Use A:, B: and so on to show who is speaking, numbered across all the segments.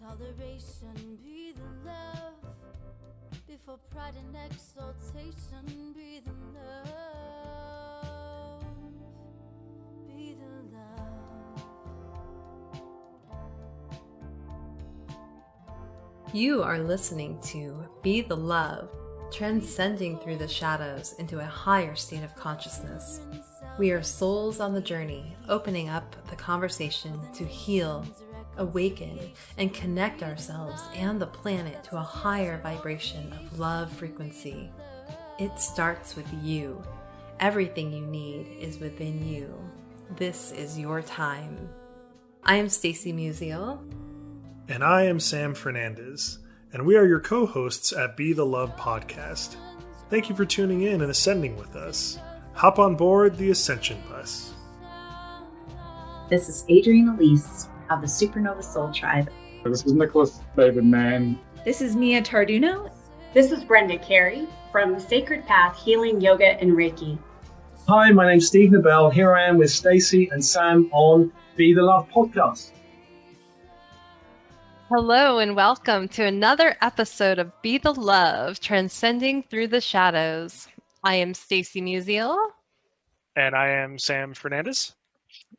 A: toleration, be the love. Before pride and exaltation, be the love. Be the love.
B: You are listening to Be the Love, transcending through the shadows into a higher state of consciousness. We are souls on the journey, opening up the conversation to heal, awaken, and connect ourselves and the planet to a higher vibration of love frequency. It starts with you. Everything you need is within you. This is your time. I am Stacy Musial.
C: And I am Sam Fernandez, and we are your co-hosts at Be the Love podcast. Thank you for tuning in and ascending with us. Hop on board the Ascension Bus.
D: This is Adrienne Elise of the Supernova Soul Tribe.
E: This is Nicholas David Mann.
F: This is Mia Tarduno.
G: This is Brenda Carey from the Sacred Path Healing Yoga and Reiki.
H: Hi, my name's Steve Nobel. Here I am with Stacy and Sam on Be the Love podcast.
B: Hello and welcome to another episode of Be the Love, transcending through the shadows. I am Stacy Musial.
C: And I am Sam Fernandez.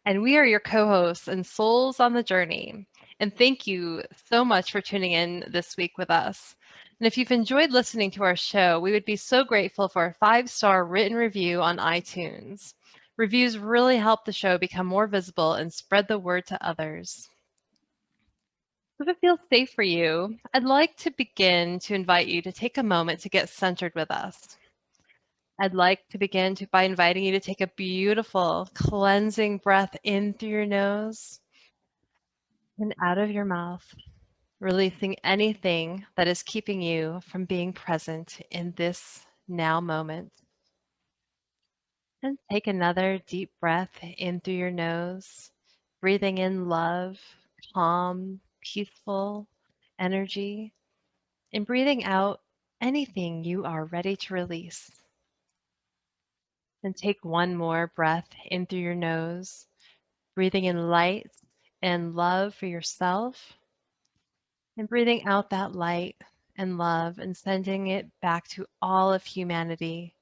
B: And we are your co-hosts and souls on the journey. And thank you so much for tuning in this week with us. And if you've enjoyed listening to our show, we would be so grateful for a 5-star written review on iTunes. Reviews really help the show become more visible and spread the word to others. If it feels safe for you, I'd like to begin to invite you to take a moment to get centered with us. I'd like to begin by inviting you to take a beautiful cleansing breath in through your nose and out of your mouth, releasing anything that is keeping you from being present in this now moment. And take another deep breath in through your nose, breathing in love, calm, peaceful energy, and breathing out anything you are ready to release. And take one more breath in through your nose, breathing in light and love for yourself, and breathing out that light and love and sending it back to all of humanity.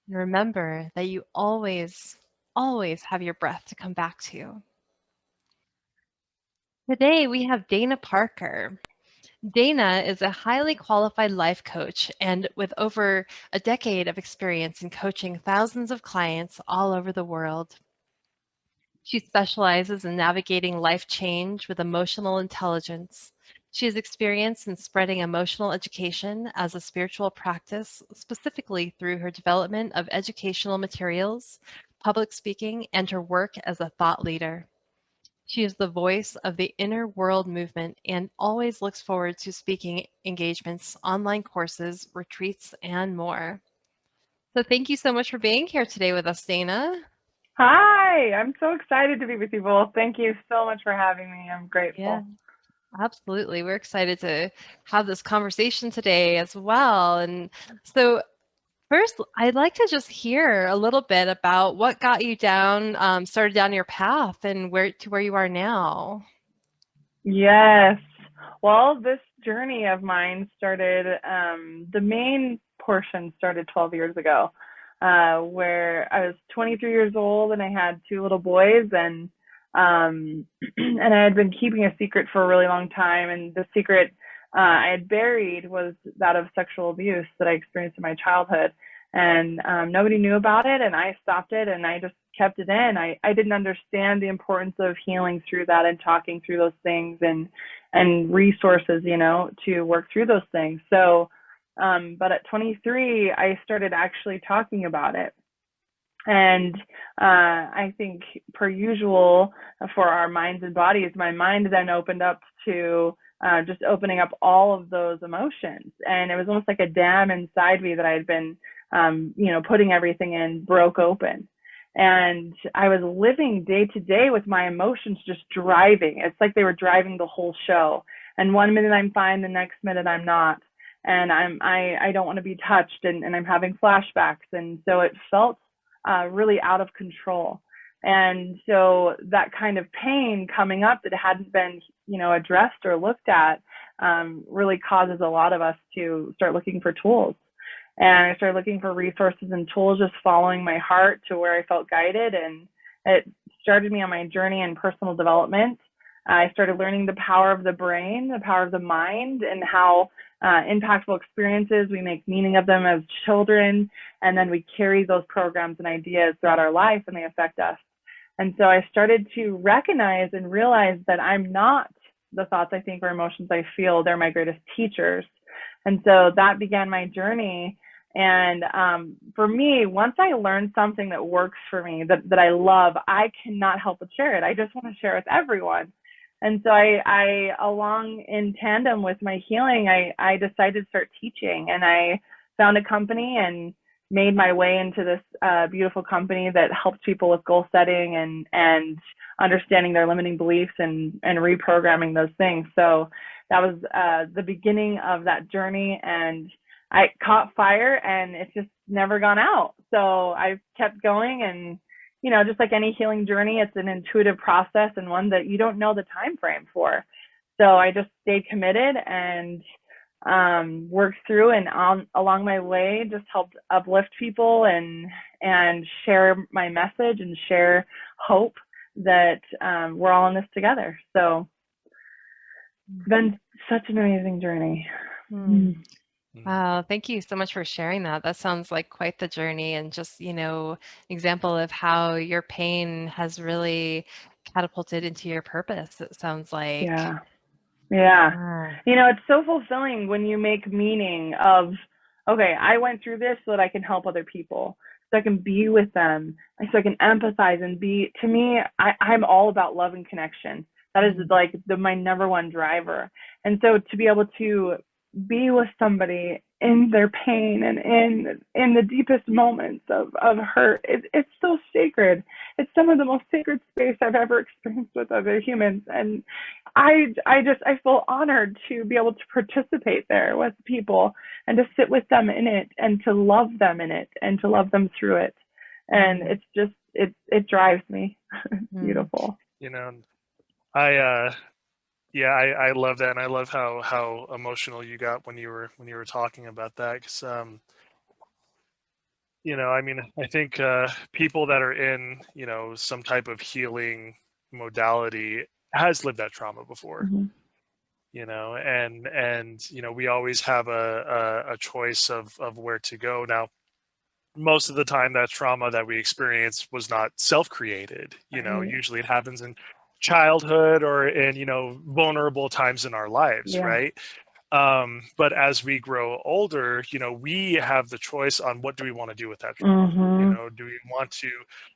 B: And remember that you always have your breath to come back to. Today we have Dana Parker. Dana is a highly qualified life coach and with over a decade of experience in coaching thousands of clients all over the world. She specializes in navigating life change with emotional intelligence. She has experience in spreading emotional education as a spiritual practice, specifically through her development of educational materials, public speaking, and her work as a thought leader. She is the voice of the Inner World movement and always looks forward to speaking engagements, online courses, retreats, and more. So thank you so much for being here today with us, Dana.
I: Hi, I'm so excited to be with you both. Thank you so much for having me. I'm grateful.
B: Yeah, absolutely. We're excited to have this conversation today as well. And so first, I'd like to just hear a little bit about what got you started down your path and where you are now.
I: Yes. Well, this journey of mine started, the main portion started 12 years ago, where I was 23 years old and I had 2 little boys, and I had been keeping a secret for a really long time. And the secret I had buried was that of sexual abuse that I experienced in my childhood. And nobody knew about it, and I stopped it, and I just kept it in. I didn't understand the importance of healing through that and talking through those things and resources, to work through those things. So, but at 23, I started actually talking about it. And I think per usual for our minds and bodies, my mind then opened up to just opening up all of those emotions. And it was almost like a dam inside me that I had been, putting everything in, broke open. And I was living day to day with my emotions just driving. It's like they were driving the whole show. And one minute I'm fine, the next minute I'm not. And I don't want to be touched, and I'm having flashbacks. And so it felt really out of control. And so that kind of pain coming up that hadn't been, addressed or looked at, really causes a lot of us to start looking for tools. And I started looking for resources and tools, just following my heart to where I felt guided. And it started me on my journey in personal development. I started learning the power of the brain, the power of the mind, and how impactful experiences, we make meaning of them as children, and then we carry those programs and ideas throughout our life, and they affect us. And so I started to recognize and realize that I'm not the thoughts I think or emotions I feel. They're my greatest teachers. And so that began my journey. And for me, once I learned something that works for me, that I love, I cannot help but share it. I just want to share it with everyone. And so I along in tandem with my healing, I decided to start teaching, and I found a company and made my way into this beautiful company that helps people with goal setting and understanding their limiting beliefs and reprogramming those things. So that was the beginning of that journey, and I caught fire, and it's just never gone out. So I've kept going, and just like any healing journey, it's an intuitive process and one that you don't know the time frame for. So I just stayed committed and worked through, and along my way just helped uplift people and share my message and share hope that we're all in this together. So it's been such an amazing journey.
B: Wow, thank you so much for sharing that. That sounds like quite the journey, and just, example of how your pain has really catapulted into your purpose, it sounds like.
I: Yeah.
B: Yeah.
I: It's so fulfilling when you make meaning of, okay, I went through this so that I can help other people, so I can be with them, so I can empathize and be, to me, I'm all about love and connection. That is like my number one driver. And so to be able to be with somebody in their pain and in the deepest moments of hurt, it's so sacred. It's some of the most sacred space I've ever experienced with other humans, and I feel honored to be able to participate there with people and to sit with them in it and to love them in it and to love them through it. And it's just it drives me. It's beautiful.
C: I love that, and I love how emotional you got when you were talking about that, because I think people that are in some type of healing modality has lived that trauma before. And we always have a choice of where to go. Now, most of the time that trauma that we experience was not self-created. Usually it happens in childhood or in vulnerable times in our lives, right? But as we grow older, we have the choice on what do we want to do with that trauma. Do we want to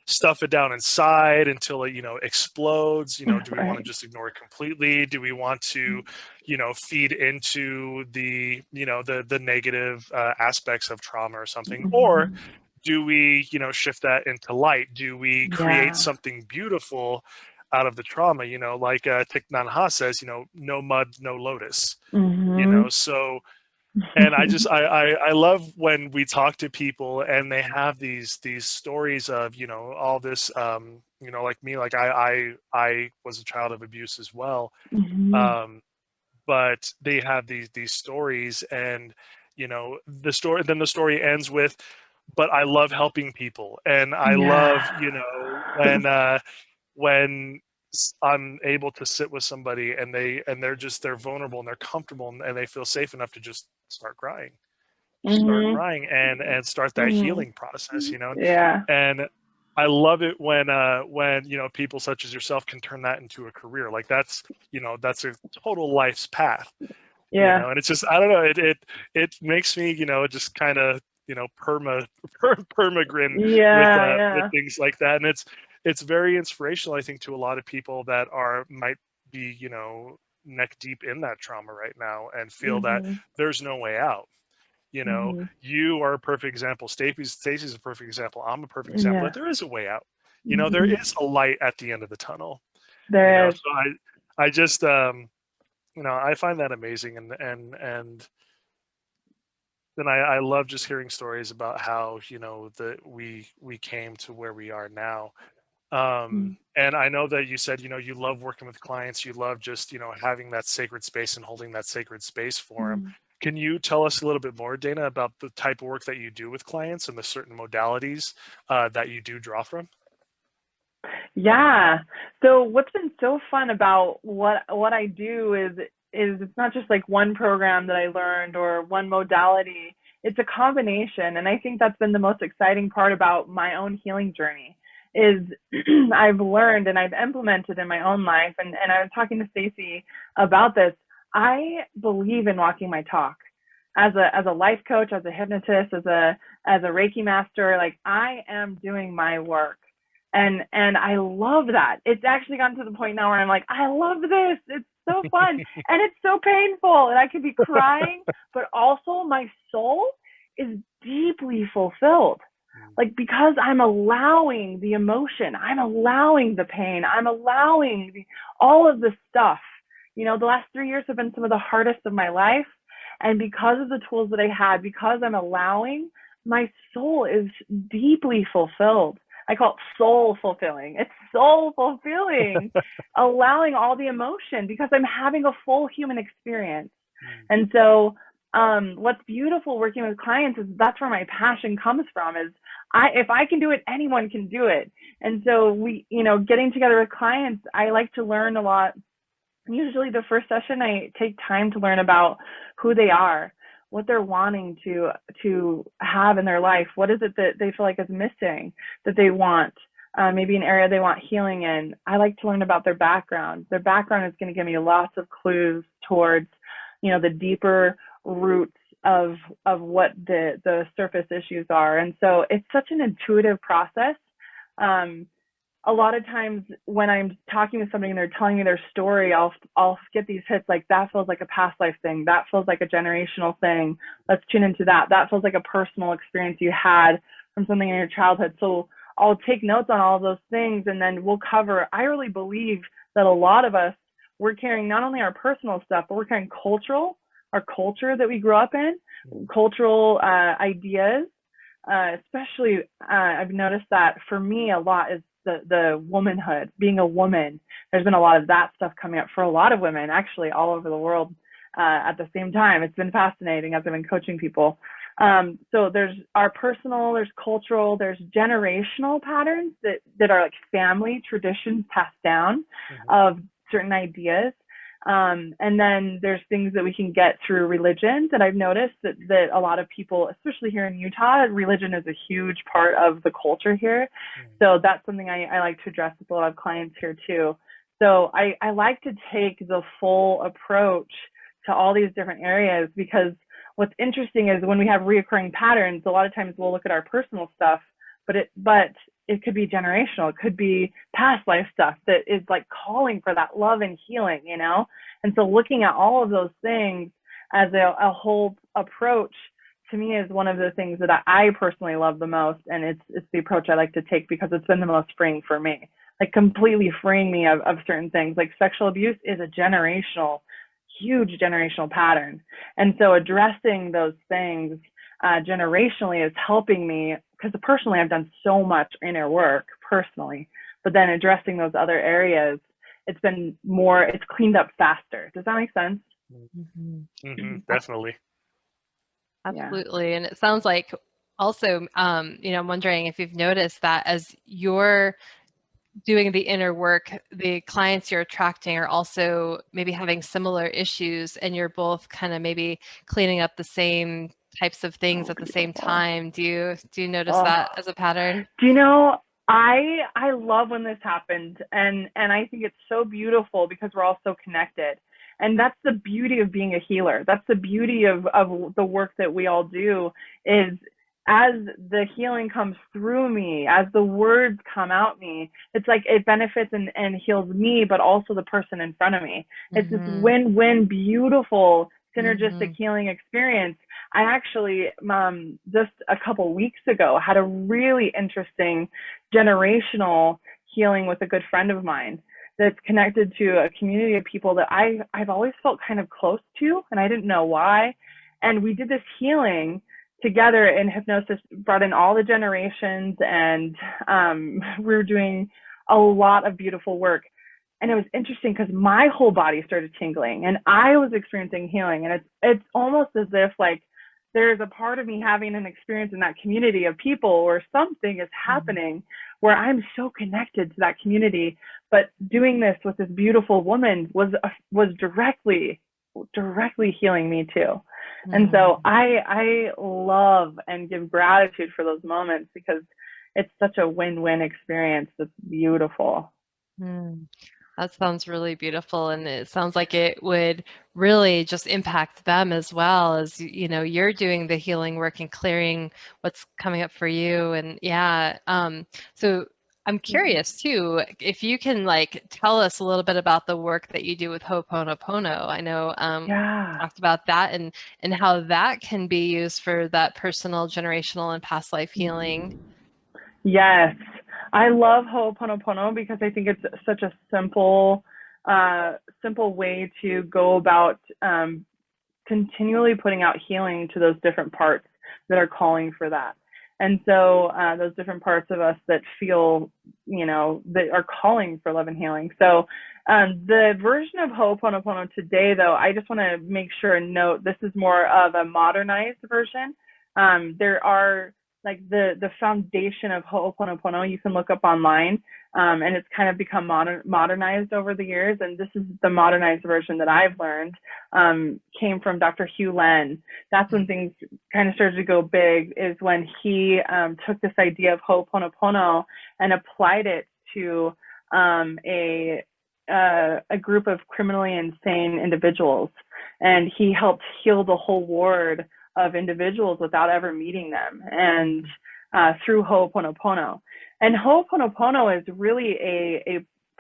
C: stuff it down inside until it explodes? Do we want to just ignore it completely? Do we want to feed into the the negative aspects of trauma or something? Or do we shift that into light? Do we create something beautiful out of the trauma? Like Thich Nhat Hanh says, no mud, no lotus. So, and I love when we talk to people and they have these stories of all this like me, like I was a child of abuse as well, but they have these stories, and the story ends with, but I love helping people, and I love when I'm able to sit with somebody and they're vulnerable and they're comfortable and they feel safe enough to just start crying and start that healing process, and I love it when people such as yourself can turn that into a career. Like that's a total life's path. And it's just, I don't know, it makes me just kind of perma grin with things like that. And it's very inspirational, I think, to a lot of people that might be neck deep in that trauma right now and feel that there's no way out. You are a perfect example. Stacy's a perfect example. I'm a perfect example that there is a way out. There is a light at the end of the tunnel.
I: There is.
C: So I just I find that amazing, and then I love just hearing stories about how that we came to where we are now. And I know that you said, you love working with clients. You love just, having that sacred space and holding that sacred space for them. Can you tell us a little bit more, Dana, about the type of work that you do with clients and the certain modalities that you do draw from?
I: Yeah. So what's been so fun about what I do is it's not just like one program that I learned or one modality. It's a combination, and I think that's been the most exciting part about my own healing journey is I've learned and I've implemented in my own life, and I was talking to Stacy about this. I believe in walking my talk. As a life coach, as a hypnotist, as a Reiki master, like I am doing my work. And I love that. It's actually gotten to the point now where I'm like, I love this. It's so fun. And it's so painful. And I could be crying, but also my soul is deeply fulfilled. Like, because I'm allowing the emotion, I'm allowing the pain, I'm allowing all of the stuff. The last 3 years have been some of the hardest of my life. And because of the tools that I had, because I'm allowing, my soul is deeply fulfilled. I call it soul fulfilling. It's soul fulfilling, allowing all the emotion because I'm having a full human experience. And so what's beautiful working with clients is that's where my passion comes from is if I can do it, anyone can do it. And so we, getting together with clients, I like to learn a lot. Usually the first session, I take time to learn about who they are, what they're wanting to have in their life. What is it that they feel like is missing that they want? Maybe an area they want healing in. I like to learn about their background. Their background is going to give me lots of clues towards, the deeper roots of what the surface issues are. And so it's such an intuitive process. A lot of times when I'm talking to somebody and they're telling me their story, I'll get these hits like, that feels like a past life thing. That feels like a generational thing. Let's tune into that. That feels like a personal experience you had from something in your childhood. So I'll take notes on all of those things and then we'll cover. I really believe that a lot of us, we're carrying not only our personal stuff, but we're carrying our culture that we grew up in, cultural ideas. Especially, I've noticed that for me a lot is the womanhood, being a woman. There's been a lot of that stuff coming up for a lot of women, actually, all over the world at the same time. It's been fascinating as I've been coaching people. So there's our personal, there's cultural, there's generational patterns that are like family traditions passed down of certain ideas. And then there's things that we can get through religion that I've noticed that a lot of people, especially here in Utah, religion is a huge part of the culture here. So that's something I like to address with a lot of clients here too. So I like to take the full approach to all these different areas because what's interesting is when we have reoccurring patterns, a lot of times we'll look at our personal stuff, but it could be generational. It could be past life stuff that is like calling for that love and healing, And so looking at all of those things as a whole approach to me is one of the things that I personally love the most. And it's the approach I like to take because it's been the most freeing for me, like completely freeing me of certain things. Like sexual abuse is a huge generational pattern. And so addressing those things generationally is helping me because personally I've done so much inner work personally, but then addressing those other areas, it's cleaned up faster. Does that make sense?
C: Definitely.
B: Absolutely. And it sounds like also, I'm wondering if you've noticed that as you're doing the inner work, the clients you're attracting are also maybe having similar issues and you're both kind of maybe cleaning up the same types of things at the same time. Do you notice that as a pattern?
I: Do you know, I love when this happens and I think it's so beautiful because we're all so connected. And that's the beauty of being a healer. That's the beauty of the work that we all do is as the healing comes through me, as the words come out me, it's like it benefits and heals me, but also the person in front of me. It's this win-win, beautiful, synergistic healing experience. I actually, just a couple weeks ago, had a really interesting generational healing with a good friend of mine that's connected to a community of people that I've always felt kind of close to, and I didn't know why. And we did this healing together, and hypnosis brought in all the generations, and we were doing a lot of beautiful work. And it was interesting because my whole body started tingling and I was experiencing healing. And it's almost as if like there's a part of me having an experience in that community of people, or something is happening where I'm so connected to that community. But doing this with this beautiful woman was directly healing me too. And so I love and give gratitude for those moments, because it's such a win-win experience that's beautiful.
B: That sounds really beautiful, and it sounds like it would really just impact them as well, as you know, you're doing the healing work and clearing what's coming up for you. And yeah, so I'm curious too, if you can like tell us a little bit about the work that you do with HoOponopono. I know we talked about that and how that can be used for that personal, generational, and past life healing.
I: Yes, I love HoOponopono because I think it's such a simple way to go about continually putting out healing to those different parts that are calling for that. And so those different parts of us that feel, you know, that are calling for love and healing. So the version of HoOponopono today, though, I just want to make sure and note this is more of a modernized version. There are like the foundation of HoOponopono you can look up online, and it's kind of become modernized over the years. And this is the modernized version that I've learned, came from Dr. Hugh Len. That's when things kind of started to go big, is when he took this idea of HoOponopono and applied it to a group of criminally insane individuals. And he helped heal the whole ward of individuals without ever meeting them, and through HoOponopono. And HoOponopono is really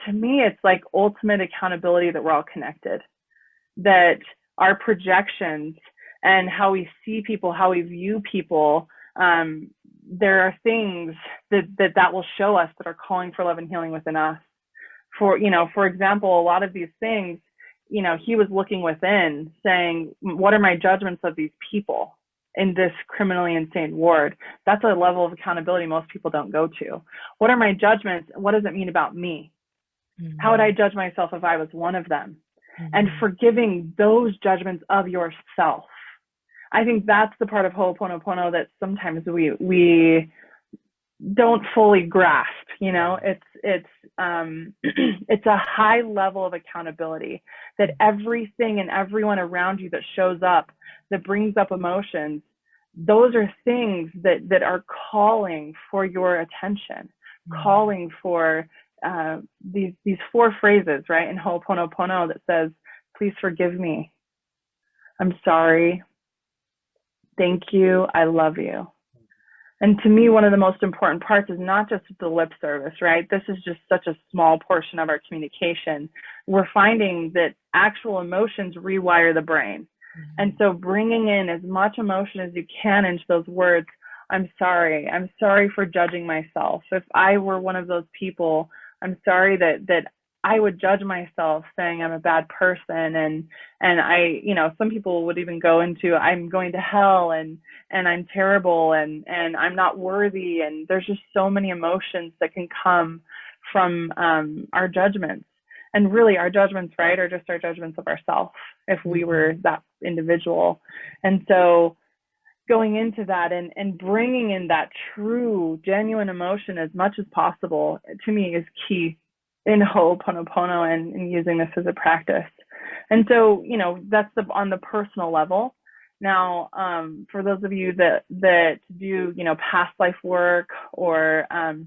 I: to me, it's like ultimate accountability that we're all connected, that our projections and how we see people, how we view people, there are things that will show us that are calling for love and healing within us. For example, a lot of these things, you know, he was looking within, saying, what are my judgments of these people in this criminally insane ward? That's a level of accountability most people don't go to. What are my judgments? What does it mean about me? How would I judge myself if I was one of them? And forgiving those judgments of yourself. I think that's the part of HoOponopono that sometimes we don't fully grasp. You know, it's a high level of accountability, that everything and everyone around you that shows up, that brings up emotions, those are things that are calling for your attention, calling for these 4 phrases, right, in HoOponopono that says, please forgive me, I'm sorry, thank you, I love you. And to me, one of the most important parts is not just the lip service, right? This is just such a small portion of our communication. We're finding that actual emotions rewire the brain. And so bringing in as much emotion as you can into those words, I'm sorry for judging myself. If I were one of those people, I'm sorry that I would judge myself, saying I'm a bad person, and I, you know, some people would even go into I'm going to hell and I'm terrible and I'm not worthy, and there's just so many emotions that can come from our judgments. And really our judgments, right, are just our judgments of ourselves if we were that individual. And so going into that and bringing in that true, genuine emotion as much as possible, to me, is key in HoOponopono and using this as a practice. And so, you know, that's on the personal level. Now, for those of you that do, you know, past life work or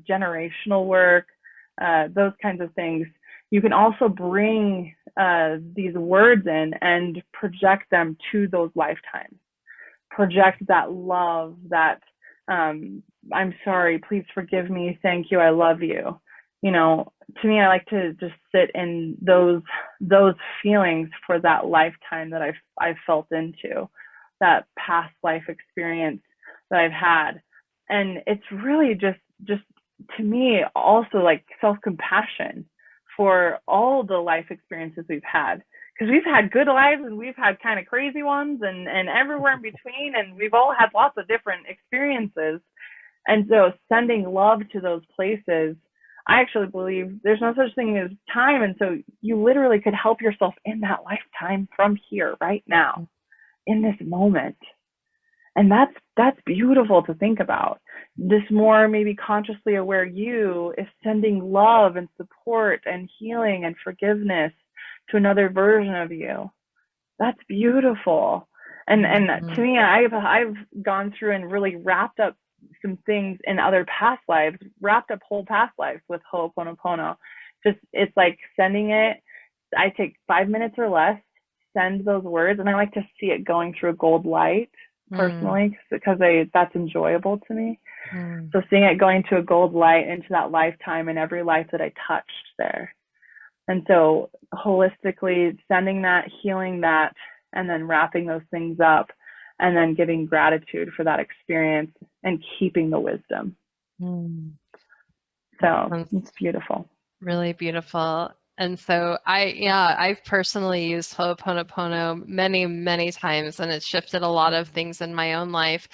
I: generational work, those kinds of things, you can also bring these words in and project them to those lifetimes. Project that love, that I'm sorry, please forgive me, thank you, I love you. You know, to me, I like to just sit in those feelings for that lifetime that I've felt into, that past life experience that I've had. And it's really just to me also like self-compassion for all the life experiences we've had. Because we've had good lives and we've had kind of crazy ones and everywhere in between, and we've all had lots of different experiences. And so sending love to those places, I actually believe there's no such thing as time. And so you literally could help yourself in that lifetime from here, right now, in this moment. And that's beautiful to think about. This more maybe consciously aware you is sending love and support and healing and forgiveness to another version of you. That's beautiful. And to me, I've gone through and really wrapped up some things in other past lives, wrapped up whole past lives with HoOponopono. Just, it's like sending it. I take 5 minutes or less, send those words, and I like to see it going through a gold light personally, because that's enjoyable to me. So seeing it going to a gold light into that lifetime and every life that I touched there. And so holistically sending that, healing that, and then wrapping those things up, and then giving gratitude for that experience and keeping the wisdom. So it's beautiful.
B: Really beautiful. And so I've personally used HoOponopono many, many times, and it's shifted a lot of things in my own life.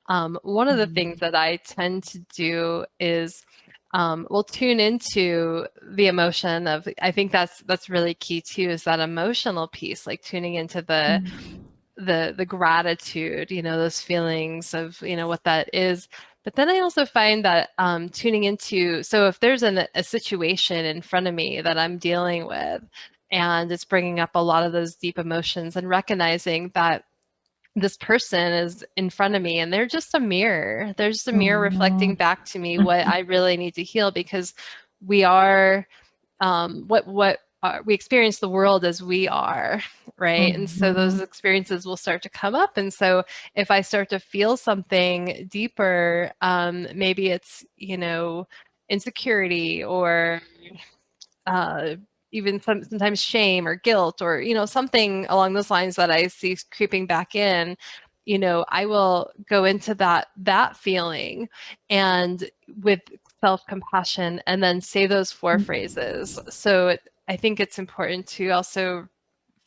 B: One of the things that I tend to do is we'll tune into the emotion of, I think that's really key too, is that emotional piece, like tuning into the gratitude, those feelings of, what that is. But then I also find that tuning into, so if there's a situation in front of me that I'm dealing with, and it's bringing up a lot of those deep emotions, and recognizing that this person is in front of me and they're just a mirror. They're just a mirror reflecting back to me what I really need to heal, because we are we experience the world as we are, right? And so those experiences will start to come up. And so if I start to feel something deeper, maybe it's, insecurity, or even sometimes shame or guilt, or, something along those lines that I see creeping back in, I will go into that feeling, and with self-compassion, and then say those 4 phrases. So I think it's important to also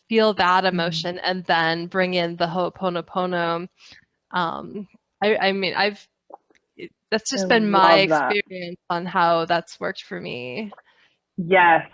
B: feel that emotion and then bring in the HoOponopono. I mean, that's just been my experience on how that's worked for me.
I: Yes.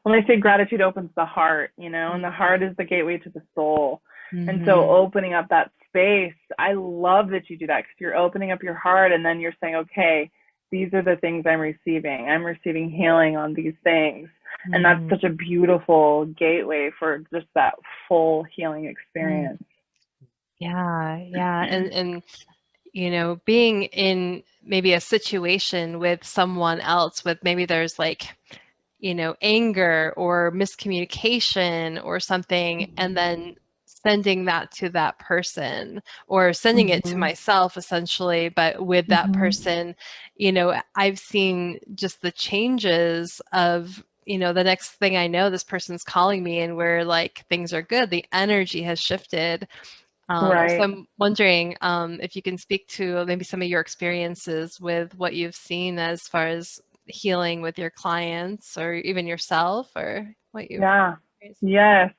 I: When they say gratitude opens the heart, and the heart is the gateway to the soul. And so opening up that space, I love that you do that, because you're opening up your heart, and then you're saying, okay, these are the things I'm receiving. I'm receiving healing on these things. And that's such a beautiful gateway for just that full healing experience.
B: Yeah. And being in maybe a situation with someone else, with maybe there's like, anger or miscommunication or something, and then sending that to that person, or sending it to myself essentially, but with that person, I've seen just the changes of, the next thing I know, this person's calling me and we're like, things are good. The energy has shifted.
I: Right.
B: So I'm wondering if you can speak to maybe some of your experiences with what you've seen as far as healing with your clients, or even yourself, or what you.
I: Yes.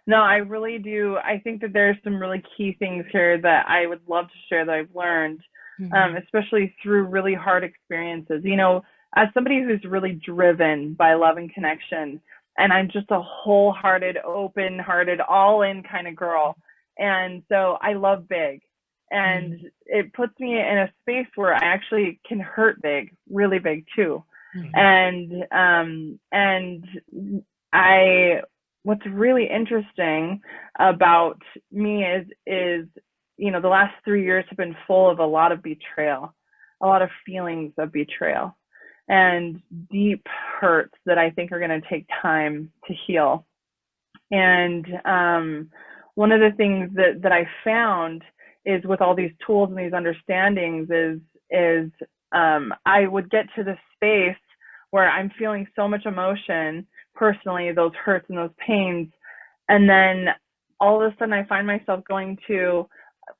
I: No, I really do. I think that there's some really key things here that I would love to share that I've learned, especially through really hard experiences. As somebody who's really driven by love and connection, and I'm just a wholehearted, open-hearted, all-in kind of girl. And so I love big. And it puts me in a space where I actually can hurt big, really big too. And what's really interesting about me is, the last 3 years have been full of a lot of betrayal, a lot of feelings of betrayal, and deep hurts that I think are going to take time to heal. And one of the things that I found is, with all these tools and these understandings, is I would get to this space where I'm feeling so much emotion personally, those hurts and those pains, and then all of a sudden I find myself going to,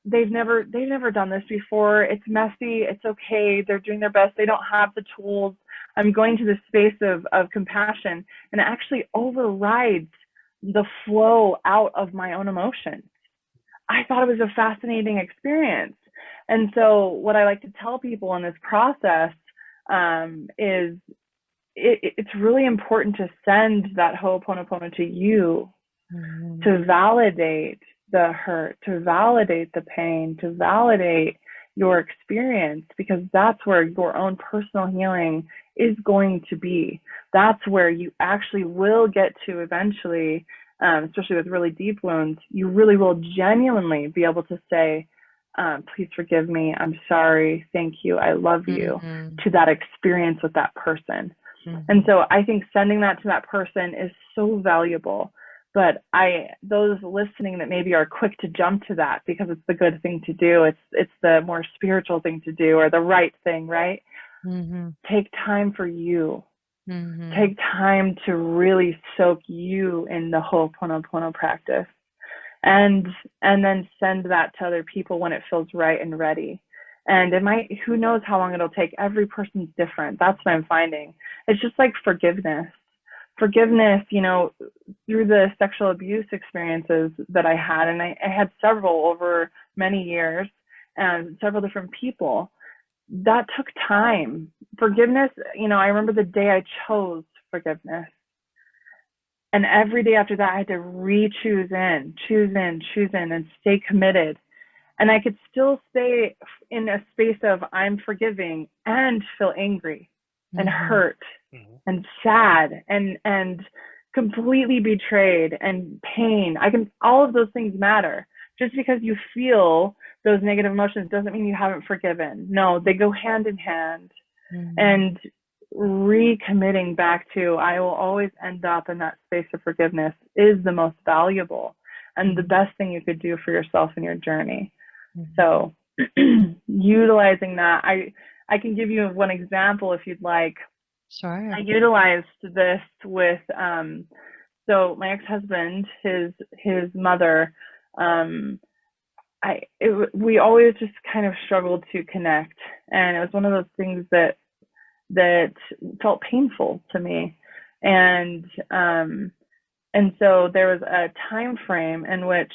I: they've never done this before, it's messy, it's okay, they're doing their best, they don't have the tools. I'm going to this space of compassion, and it actually overrides the flow out of my own emotions. I thought it was a fascinating experience. And so what I like to tell people in this process is it's really important to send that Ho'oponopono to you, to validate the hurt, to validate the pain, to validate your experience, because that's where your own personal healing is going to be. That's where you actually will get to eventually, especially with really deep wounds. You really will genuinely be able to say, please forgive me, I'm sorry, thank you, I love you, to that experience with that person. And so I think sending that to that person is so valuable. But those listening that maybe are quick to jump to that because it's the good thing to do, it's the more spiritual thing to do, or the right thing, right? Take time for you. Take time to really soak you in the Ho'oponopono practice, and then send that to other people when it feels right and ready. And it might, who knows how long it'll take. Every person's different. That's what I'm finding. It's just like forgiveness, you know, through the sexual abuse experiences that I had, and I had several over many years and several different people, that took time. Forgiveness, you know, I remember the day I chose forgiveness. And every day after that, I had to choose in, and stay committed. And I could still stay in a space of I'm forgiving and feel angry and hurt and sad and completely betrayed and pain. All of those things matter. Just because you feel those negative emotions doesn't mean you haven't forgiven. No, they go hand in hand. And recommitting back to, I will always end up in that space of forgiveness, is the most valuable and the best thing you could do for yourself in your journey. So utilizing that, I can give you one example if you'd like.
B: Sure.
I: I utilized this with, so my ex-husband, his mother, we always just kind of struggled to connect. And it was one of those things that felt painful to me. And so there was a time frame in which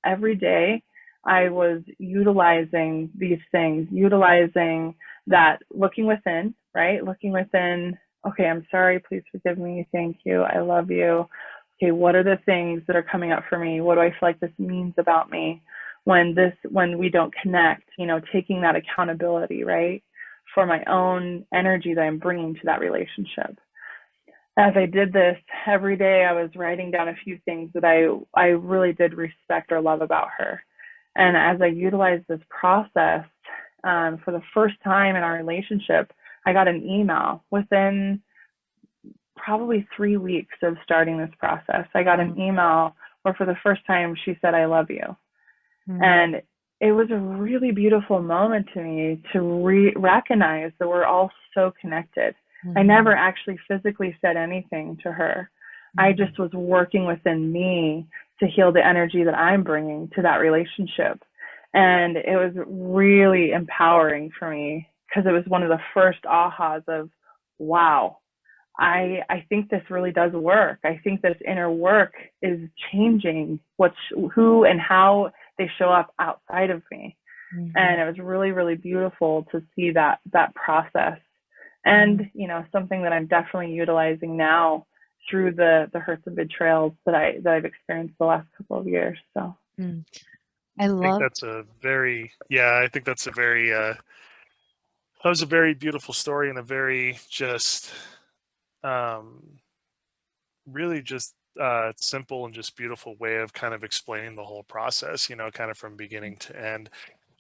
I: every day I was utilizing these things, utilizing that, looking within, right? Looking within, okay, I'm sorry, please forgive me, thank you, I love you. Okay, what are the things that are coming up for me? What do I feel like this means about me when we don't connect? You know, taking that accountability, right, for my own energy that I'm bringing to that relationship. As I did this every day, I was writing down a few things that I really did respect or love about her. And as I utilized this process, for the first time in our relationship, I got an email within probably 3 weeks of starting this process. I got an email where for the first time she said, I love you. And it was a really beautiful moment to me to recognize that we're all so connected. I never actually physically said anything to her. I just was working within me to heal the energy that I'm bringing to that relationship. And it was really empowering for me, because it was one of the first ahas of, wow, I think this really does work. I think this inner work is changing who and how they show up outside of me. And it was really, really beautiful to see that process. And, you know, something that I'm definitely utilizing now through the hurts and betrayals that I've experienced the last couple of years. So
B: I think
C: that's a very, that was a very beautiful story, and a very just, really just simple and just beautiful way of kind of explaining the whole process, you know, kind of from beginning to end.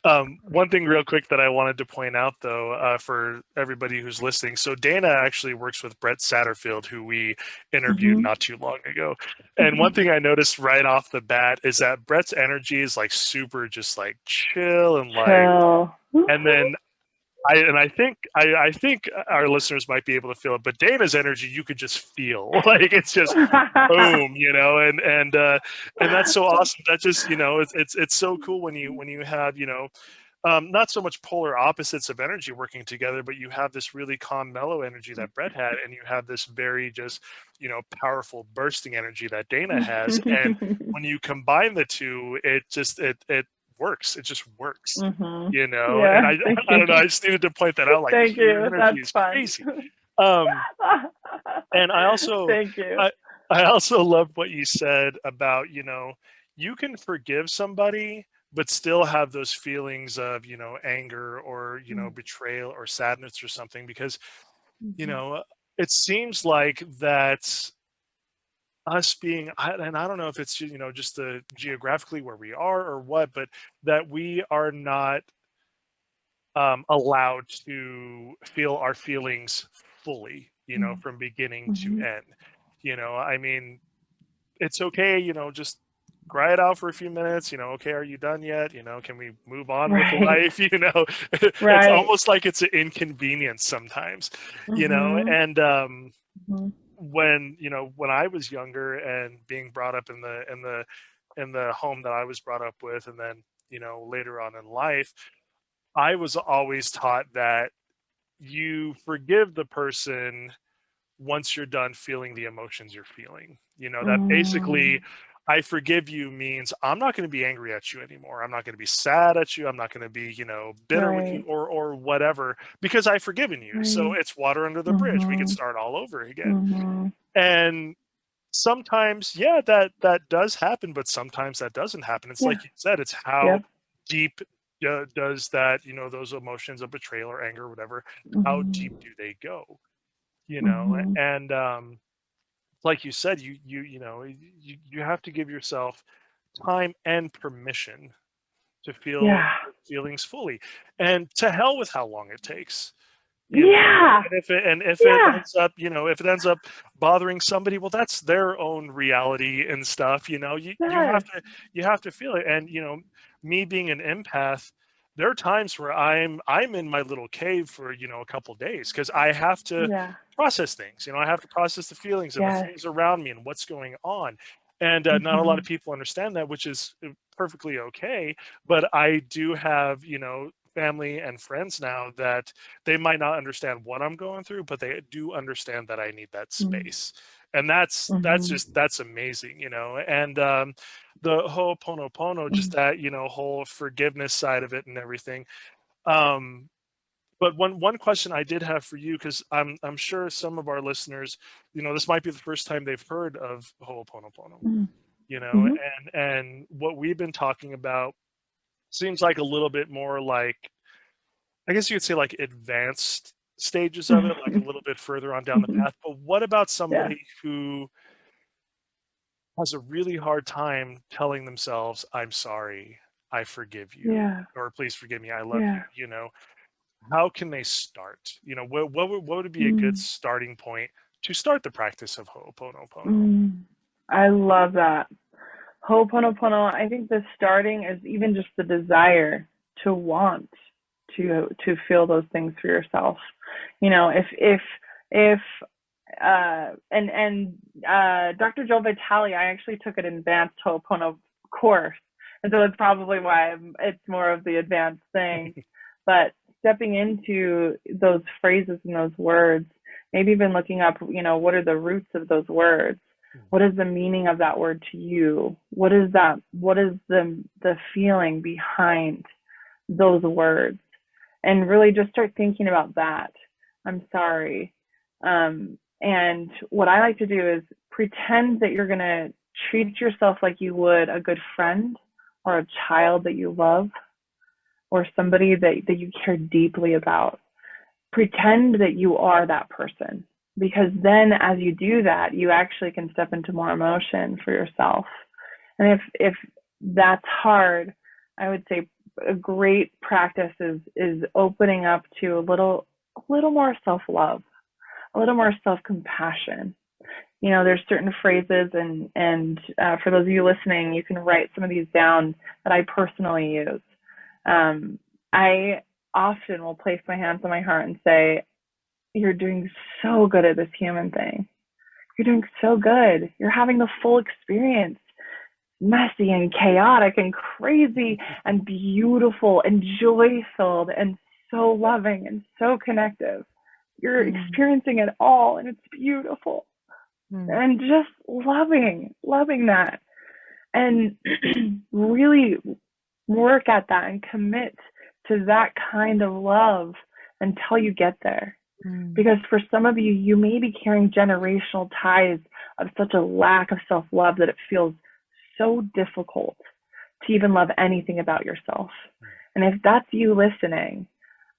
C: One thing real quick that I wanted to point out, though, for everybody who's listening. So Dana actually works with Brett Satterfield, who we interviewed not too long ago. And one thing I noticed right off the bat is that Brett's energy is like super just like chill and like, and then I think our listeners might be able to feel it, but Dana's energy, you could just feel, like, it's just boom, you know, and that's so awesome. That just, you know, it's so cool when you have, you know, not so much polar opposites of energy working together, but you have this really calm, mellow energy that Brett had, and you have this very just, you know, powerful bursting energy that Dana has. And when you combine the two, it works. It just works, you know.
I: Yeah,
C: and I don't know. I just needed to point that out. Like,
I: thank you.
C: energy
I: That's
C: is
I: fun.
C: crazy. And I also,
I: Thank you.
C: I also love what you said about, you can forgive somebody, but still have those feelings of, anger or, betrayal or sadness or something, because, it seems like that's us being, and I don't know if it's, just the geographically where we are or what, but that we are not allowed to feel our feelings fully, from beginning to end. I mean, it's okay, just cry it out for a few minutes, okay, are you done yet? Can we move on with
I: Right.
C: life? It's
I: Right.
C: almost like it's an inconvenience sometimes, and when, when I was younger and being brought up in the home that I was brought up with, and then, later on in life, I was always taught that you forgive the person once you're done feeling the emotions you're feeling. That basically, I forgive you means I'm not going to be angry at you anymore. I'm not going to be sad at you. I'm not going to be, bitter with you or whatever, because I've forgiven you. So it's water under the bridge. We can start all over again. And sometimes, yeah, that does happen, but sometimes that doesn't happen. It's like you said, it's how deep does that, those emotions of betrayal or anger or whatever, how deep do they go? And like you said, you have to give yourself time and permission to feel feelings fully, and to hell with how long it takes. And if it ends up, if it ends up bothering somebody, well, that's their own reality and stuff. You have to feel it. And me being an empath, there are times where I'm in my little cave for a couple days, because I have to process things. I have to process the feelings and the things around me and what's going on. And not a lot of people understand that, which is perfectly okay. But I do have family and friends now that they might not understand what I'm going through, but they do understand that I need that space. And that's amazing, and the Ho'oponopono, just that, whole forgiveness side of it and everything. But one question I did have for you, because I'm sure some of our listeners, this might be the first time they've heard of Ho'oponopono, and what we've been talking about seems like a little bit more like, I guess you could say, like advanced stages of it, like a little bit further on down the path. But what about somebody who has a really hard time telling themselves, I'm sorry, I forgive you, or please forgive me, I love you, how can they start? What would be a good starting point to start the practice of Ho'oponopono?
I: I love that. Ho'oponopono, I think the starting is even just the desire to want to feel those things for yourself. If Dr. Joe Vitale, I actually took an advanced Ho'opono course, and so that's probably why it's more of the advanced thing. But stepping into those phrases and those words, maybe even looking up, what are the roots of those words? What is the meaning of that word to you? What is the feeling behind those words? And really just start thinking about that. I'm sorry. And what I like to do is pretend that you're going to treat yourself like you would a good friend or a child that you love, or somebody that you care deeply about. Pretend that you are that person, because then as you do that, you actually can step into more emotion for yourself. And if that's hard, I would say a great practice is opening up to a little more self-love, a little more self-compassion. There's certain phrases, and for those of you listening, you can write some of these down that I personally use. I often will place my hands on my heart and say, you're doing so good at this human thing. You're doing so good. You're having the full experience. Messy and chaotic and crazy and beautiful and joy-filled and so loving and so connective. You're experiencing it all, and it's beautiful. And just loving that. And really work at that and commit to that kind of love until you get there. Because for some of you, you may be carrying generational ties of such a lack of self-love that it feels so difficult to even love anything about yourself. And if that's you listening,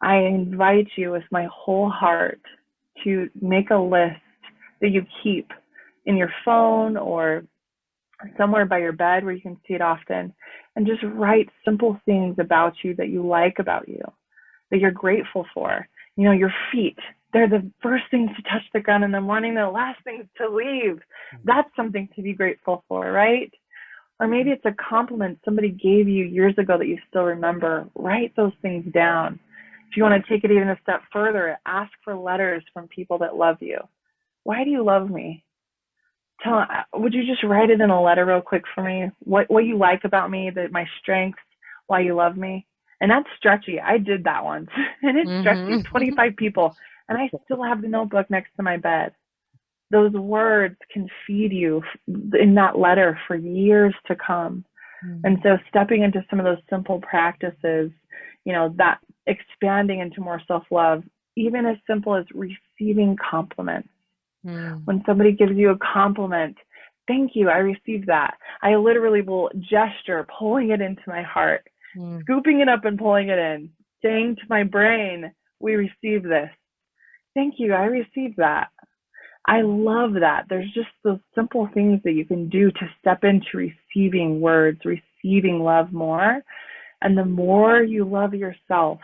I: I invite you with my whole heart to make a list that you keep in your phone or somewhere by your bed where you can see it often, and just write simple things about you that you like about you, that you're grateful for. You know, your feet, they're the first things to touch the ground in the morning, the last things to leave. That's something to be grateful for, right? Or maybe it's a compliment somebody gave you years ago that you still remember. Write those things down. If you want to take it even a step further, ask for letters from people that love you. Why do you love me? Would you just write it in a letter real quick for me? What you like about me, my strengths, why you love me? And that's stretchy. I did that once. And it's stretchy, 25 people. And I still have the notebook next to my bed. Those words can feed you in that letter for years to come. And so stepping into some of those simple practices, you know, that expanding into more self-love, even as simple as receiving compliments. When somebody gives you a compliment, thank you, I received that. I literally will gesture, pulling it into my heart, scooping it up and pulling it in, saying to my brain, we received this. Thank you, I received that. I love that. There's just those simple things that you can do to step into receiving words, receiving love more. And the more you love yourself,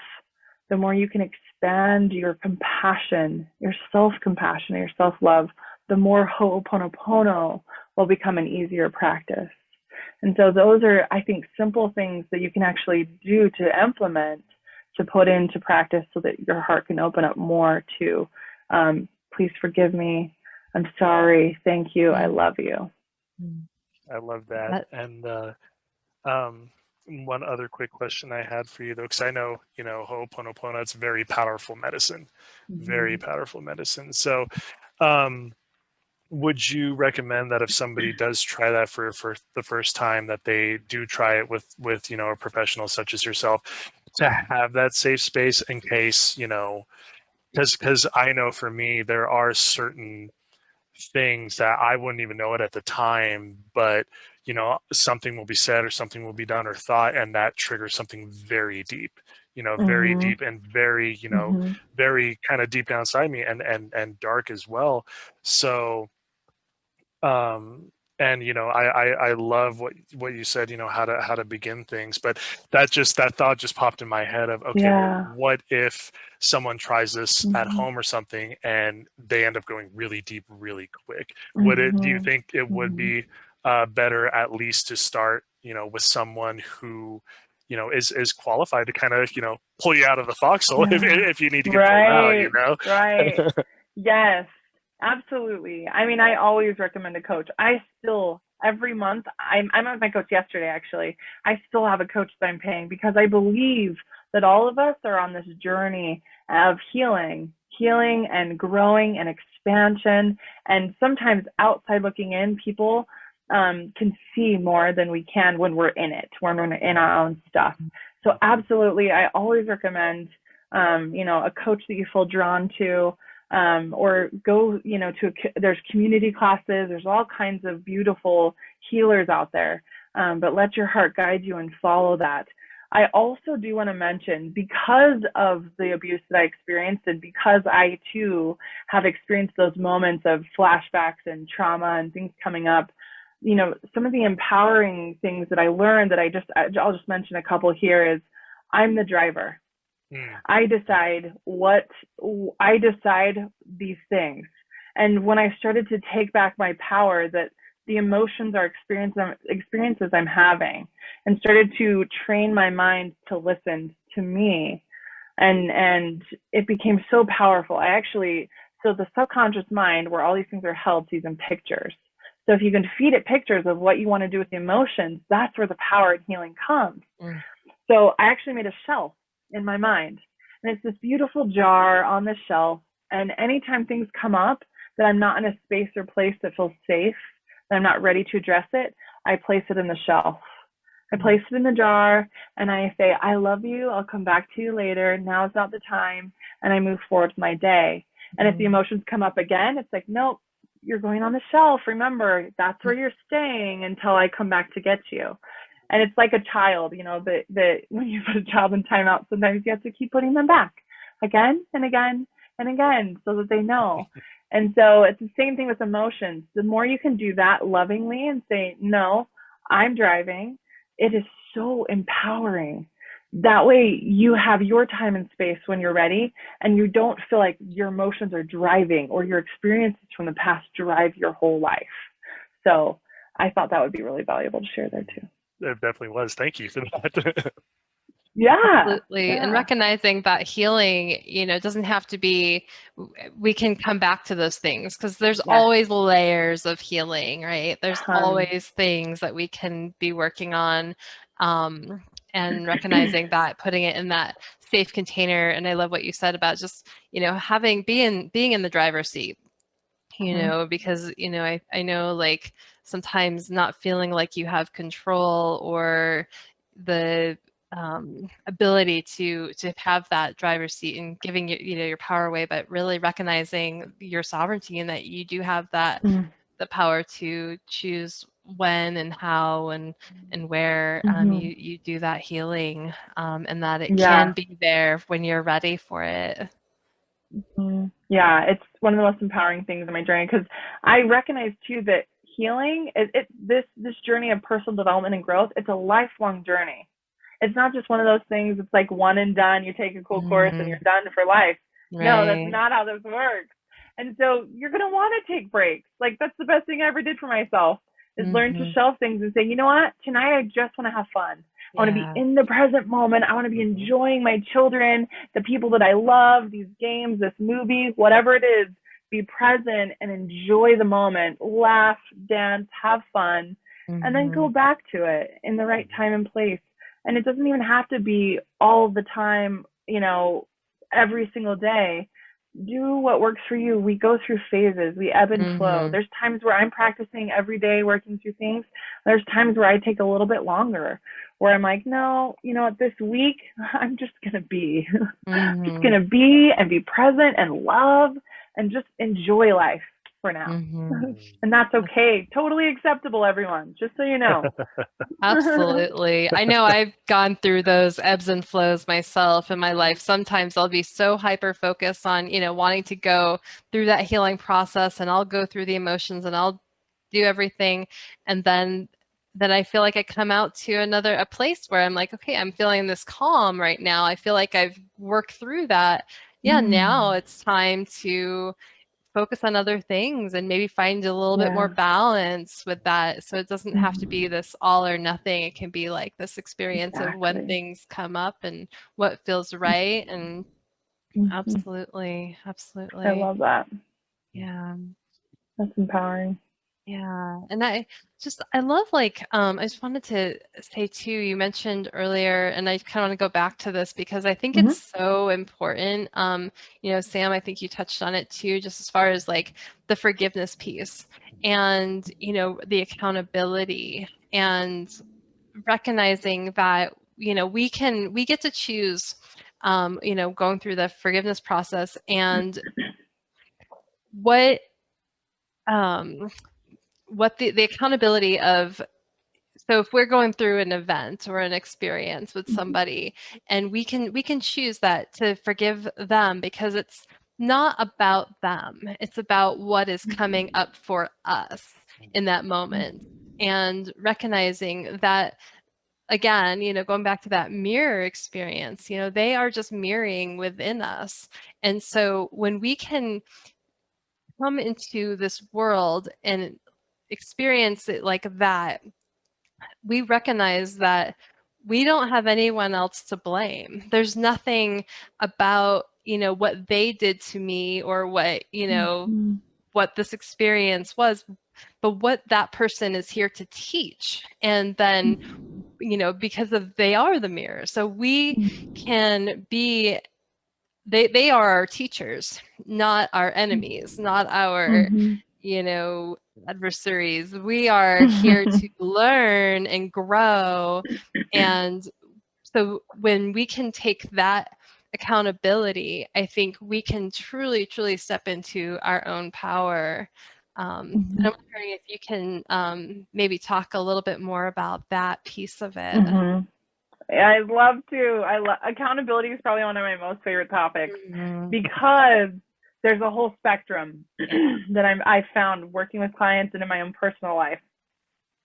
I: the more you can expand your compassion, your self-compassion, your self-love, the more HoOponopono will become an easier practice. And so those are, I think, simple things that you can actually do to implement, to put into practice so that your heart can open up more to, please forgive me, I'm sorry, thank you, I love you.
C: I love that. And one other quick question I had for you, though, because I know, you know, HoOponopono, it's very powerful medicine, very powerful medicine. So would you recommend that if somebody does try that for the first time, that they do try it with, you know, a professional such as yourself, to have that safe space in case, you know, because I know for me, there are certain things that I wouldn't even know it at the time, but you know, something will be said or something will be done or thought, and that triggers something very deep, you know, very deep and very, you know, very kind of deep down inside me, and dark as well. So and you know, I love what you said, you know, how to begin things, but that thought just popped in my head of, okay, well, what if someone tries this at home or something and they end up going really deep really quick? Do you think it would be better at least to start, you know, with someone who, you know, is qualified to kind of, you know, pull you out of the foxhole if you need to get pulled out, you know?
I: Right. Yes. Absolutely. I mean, I always recommend a coach. I still, every month, I met with my coach yesterday, actually. I still have a coach that I'm paying because I believe that all of us are on this journey of healing and growing and expansion. And sometimes outside looking in, people can see more than we can when we're in it, when we're in our own stuff. So absolutely, I always recommend, you know, a coach that you feel drawn to. Or go, you know, there's community classes, there's all kinds of beautiful healers out there, but let your heart guide you and follow that. I also do want to mention, because of the abuse that I experienced, and because I too have experienced those moments of flashbacks and trauma and things coming up, you know, some of the empowering things that I learned that I'll just mention a couple here is, I'm the driver. I decide these things. And when I started to take back my power, that the emotions are experiences I'm having, and started to train my mind to listen to me, and it became so powerful. So the subconscious mind, where all these things are held, sees in pictures. So if you can feed it pictures of what you want to do with the emotions, that's where the power and healing comes. So I actually made a shelf in my mind, and it's this beautiful jar on the shelf, and anytime things come up that I'm not in a space or place that feels safe, that I'm not ready to address it, I place it in the shelf. I place it in the jar, and I say, I love you, I'll come back to you later, now is not the time, and I move forward with my day. And if the emotions come up again, it's like, nope, you're going on the shelf. Remember, that's where you're staying until I come back to get you. And it's like a child, you know, that when you put a child in timeout, sometimes you have to keep putting them back again and again and again so that they know. And so it's the same thing with emotions. The more you can do that lovingly and say, no, I'm driving, it is so empowering. That way you have your time and space when you're ready, and you don't feel like your emotions are driving or your experiences from the past drive your whole life. So I thought that would be really valuable to share there too.
C: It definitely was. Thank you for that.
I: Yeah.
B: Absolutely. And recognizing that healing, you know, doesn't have to be, we can come back to those things because there's always layers of healing, right? There's always things that we can be working on. And recognizing that, putting it in that safe container. And I love what you said about just, you know, being in the driver's seat, you know, because, you know, I know like sometimes not feeling like you have control or the ability to have that driver's seat and giving you know, your power away, but really recognizing your sovereignty and that you do have that the power to choose when and how and where you do that healing, and that it can be there when you're ready for it.
I: Yeah, it's one of the most empowering things in my journey, because I recognize too that healing, this journey of personal development and growth, it's a lifelong journey. It's not just one of those things, it's like one and done, you take a cool course and you're done for life. Right. No, that's not how this works. And so you're going to want to take breaks. Like, that's the best thing I ever did for myself, is learn to shelf things and say, you know what, tonight I just want to have fun. I want to be in the present moment. I want to be enjoying my children, the people that I love, these games, this movie, whatever it is. Be present and enjoy the moment. Laugh, dance, have fun, and then go back to it in the right time and place. And it doesn't even have to be all the time, you know, every single day. Do what works for you. We go through phases. We ebb and flow. There's times where I'm practicing every day, working through things. There's times where I take a little bit longer, where I'm like, no, you know what, this week, I'm just going to be. I'm just going to be and be present and love and just enjoy life for now. And that's okay. Totally acceptable, everyone, just so you know.
B: Absolutely. I know I've gone through those ebbs and flows myself in my life. Sometimes I'll be so hyper focused on, you know, wanting to go through that healing process, and I'll go through the emotions and I'll do everything. And then I feel like I come out to a place where I'm like, okay, I'm feeling this calm right now. I feel like I've worked through that. Yeah, now it's time to focus on other things and maybe find a little bit more balance with that. So it doesn't have to be this all or nothing. It can be like this experience of when things come up and what feels right. And absolutely.
I: I love that.
B: Yeah.
I: That's empowering.
B: Yeah. And I love, like, I just wanted to say too, you mentioned earlier, and I kind of want to go back to this because I think it's so important. You know, Sam, I think you touched on it too, just as far as like the forgiveness piece and, you know, the accountability and recognizing that, you know, we get to choose, you know, going through the forgiveness process and what the accountability of, so if we're going through an event or an experience with somebody and we can choose that to forgive them because it's not about them, it's about what is coming up for us in that moment, and recognizing that, again, you know, going back to that mirror experience, you know, they are just mirroring within us. And so when we can come into this world and experience it like that, we recognize that we don't have anyone else to blame. There's nothing about, you know, what they did to me or what, you know, what this experience was, but what that person is here to teach. And then, you know, because they are the mirror. So we can be, they are our teachers, not our enemies, not our, you know, adversaries. We are here to learn and grow. And so when we can take that accountability, I think we can truly, truly step into our own power. And I'm wondering if you can maybe talk a little bit more about that piece of it.
I: I'd love to. Accountability is probably one of my most favorite topics because there's a whole spectrum that I've found working with clients and in my own personal life.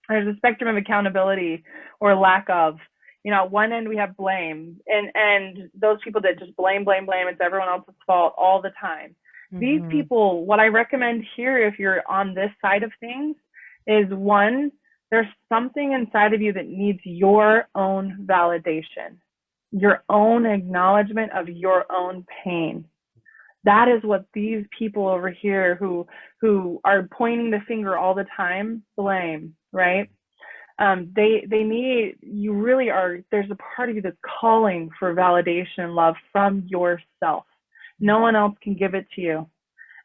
I: There's a spectrum of accountability or lack of. You know, at one end we have blame, and those people that just blame, it's everyone else's fault all the time. These people, what I recommend here, if you're on this side of things, is one, there's something inside of you that needs your own validation, your own acknowledgement of your own pain. That is what these people over here who are pointing the finger all the time blame, right? They need, you really are, there's a part of you that's calling for validation and love from yourself. No one else can give it to you.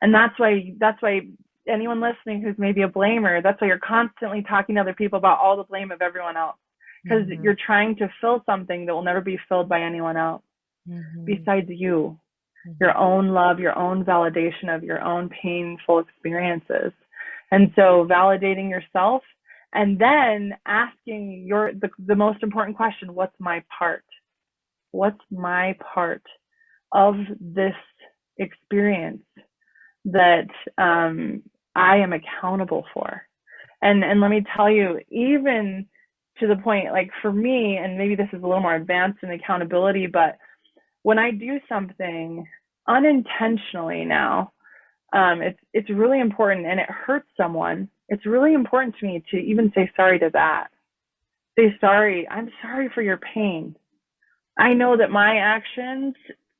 I: And that's why anyone listening who's maybe a blamer, that's why you're constantly talking to other people about all the blame of everyone else. Because you're trying to fill something that will never be filled by anyone else besides you. Your own love, your own validation of your own painful experiences. And so validating yourself, and then asking the most important question, what's my part? What's my part of this experience that I am accountable for? And let me tell you, even to the point, like for me, and maybe this is a little more advanced in accountability, but when I do something unintentionally now, it's really important and it hurts someone. It's really important to me to even say sorry to that. Say sorry. I'm sorry for your pain. I know that my actions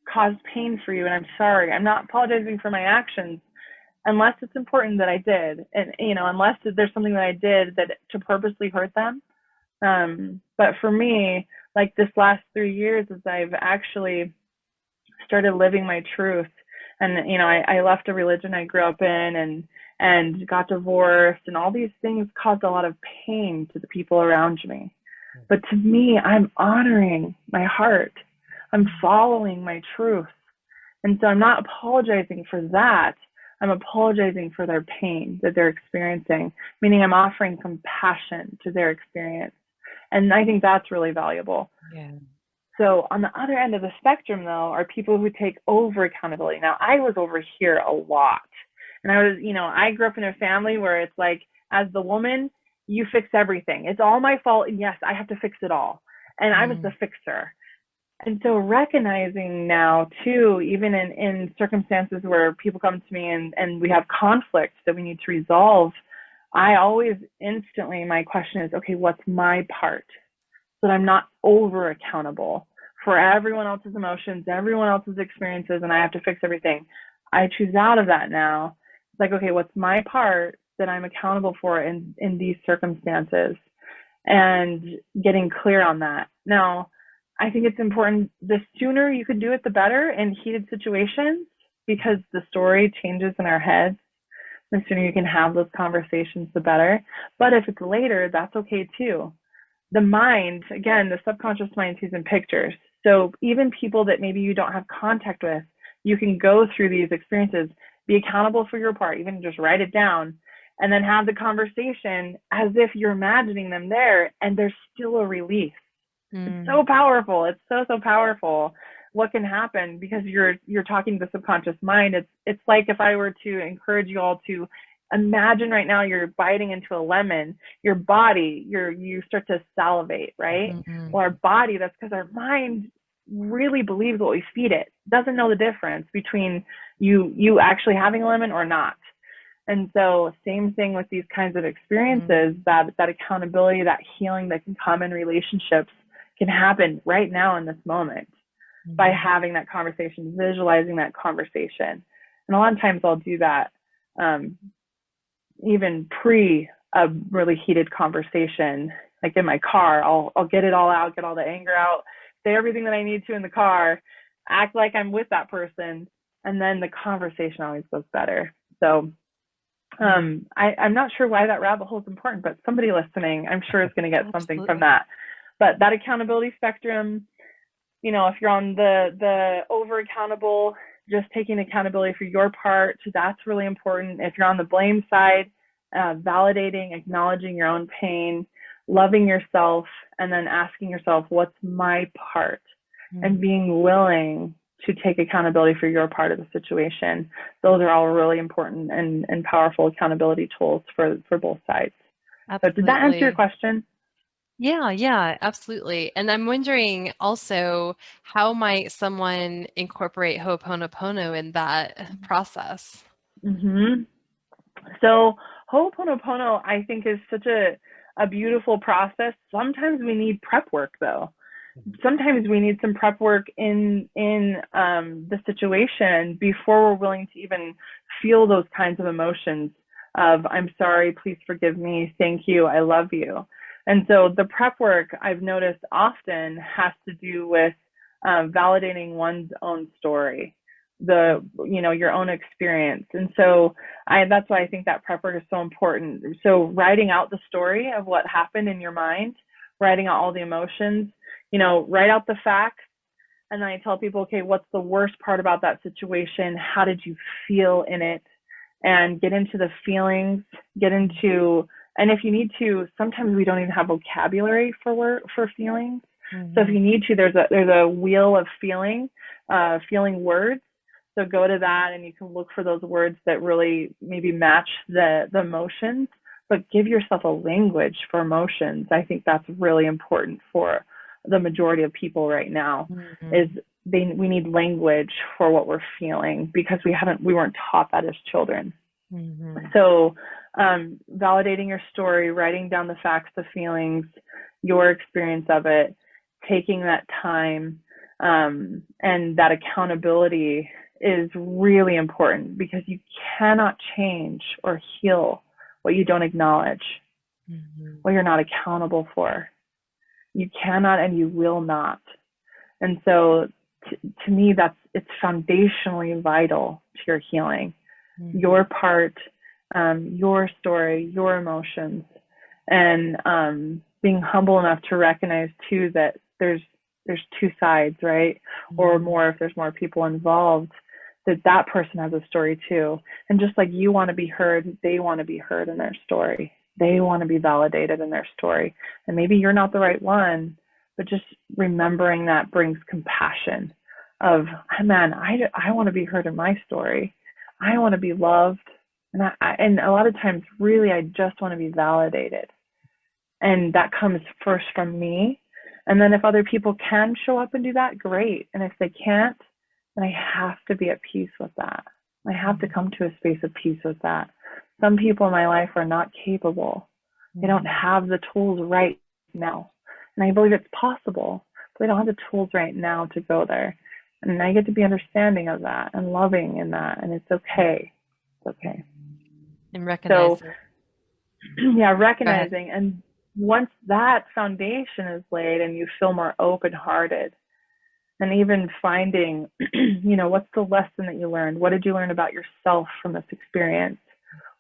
I: caused pain for you, and I'm sorry. I'm not apologizing for my actions unless it's important that I did, and unless there's something that I did that to purposely hurt them. But for me, like this last 3 years, as I've actually started living my truth, and I left a religion I grew up in, and got divorced, and all these things caused a lot of pain to the people around me. But to me, I'm honoring my heart. I'm following my truth. And so I'm not apologizing for that. I'm apologizing for their pain that they're experiencing, meaning I'm offering compassion to their experience. And I think that's really valuable.
B: Yeah.
I: So on the other end of the spectrum, though, are people who take over accountability. Now, I was over here a lot. And I grew up in a family where it's like, as the woman, you fix everything. It's all my fault. And yes, I have to fix it all. And I was the fixer. And so recognizing now, too, even in circumstances where people come to me and we have conflicts that we need to resolve, I always instantly, my question is, okay, what's my part? So that I'm not over accountable for everyone else's emotions, everyone else's experiences, and I have to fix everything. I choose out of that now. It's like, okay, what's my part that I'm accountable for in these circumstances? And getting clear on that. Now, I think it's important, the sooner you could do it, the better in heated situations, because the story changes in our heads. The sooner you can have those conversations, the better. But if it's later, that's okay too. The mind, again, the subconscious mind sees in pictures. So even people that maybe you don't have contact with, you can go through these experiences, be accountable for your part, even just write it down, and then have the conversation as if you're imagining them there, and there's still a release. It's so powerful. It's so powerful what can happen because you're talking to the subconscious mind. It's like if I were to encourage you all to imagine right now you're biting into a lemon, your body, you start to salivate, right? Well, our body, that's because our mind really believes what we feed it. Doesn't know the difference between you actually having a lemon or not. And so same thing with these kinds of experiences, that accountability, that healing that can come in relationships can happen right now in this moment by having that conversation, visualizing that conversation. And a lot of times I'll do that even pre a really heated conversation, like in my car. I'll get it all out, get all the anger out, say everything that I need to in the car, act like I'm with that person, and then the conversation always goes better. So I'm not sure why that rabbit hole is important, but somebody listening, I'm sure is going to get something from that. But that accountability spectrum, if you're on the over accountable, just taking accountability for your part, that's really important. If you're on the blame side, validating, acknowledging your own pain, loving yourself, and then asking yourself, what's my part? And being willing to take accountability for your part of the situation. Those are all really important and powerful accountability tools for both sides.
B: Absolutely.
I: So did that answer your question?
B: Yeah, absolutely. And I'm wondering also, how might someone incorporate Ho'oponopono in that process?
I: So Ho'oponopono, I think, is such a beautiful process. Sometimes we need prep work, though. Sometimes we need some prep work in the situation before we're willing to even feel those kinds of emotions of, I'm sorry, please forgive me, thank you, I love you. And so the prep work, I've noticed, often has to do with validating one's own story, your own experience. And so that's why I think that prep work is so important. So writing out the story of what happened in your mind, writing out all the emotions, write out the facts, and then I tell people, okay, what's the worst part about that situation? How did you feel in it? And get into the feelings, and if you need to, sometimes we don't even have vocabulary for feelings. So if you need to, there's a wheel of feeling words. So go to that, and you can look for those words that really maybe match the emotions, but give yourself a language for emotions. I think that's really important for the majority of people right now. We need language for what we're feeling, because we weren't taught that as children. So validating your story, writing down the facts, the feelings, your experience of it, taking that time, and that accountability is really important, because you cannot change or heal what you don't acknowledge, what you're not accountable for. You cannot, and you will not. And so to me, it's foundationally vital to your healing. Your part, your story, your emotions, and being humble enough to recognize too that there's two sides, right? Or more, if there's more people involved, that person has a story too. And just like you want to be heard, they want to be heard in their story. They want to be validated in their story. And maybe you're not the right one, but just remembering that brings compassion of, man, I want to be heard in my story. I want to be loved. And a lot of times, really, I just want to be validated. And that comes first from me. And then if other people can show up and do that, great. And if they can't, then I have to be at peace with that. I have to come to a space of peace with that. Some people in my life are not capable. They don't have the tools right now. And I believe it's possible, but they don't have the tools right now to go there. And I get to be understanding of that and loving in that. And it's okay. It's okay.
B: And recognizing.
I: So, recognizing. And once that foundation is laid and you feel more open-hearted, and even finding, what's the lesson that you learned? What did you learn about yourself from this experience?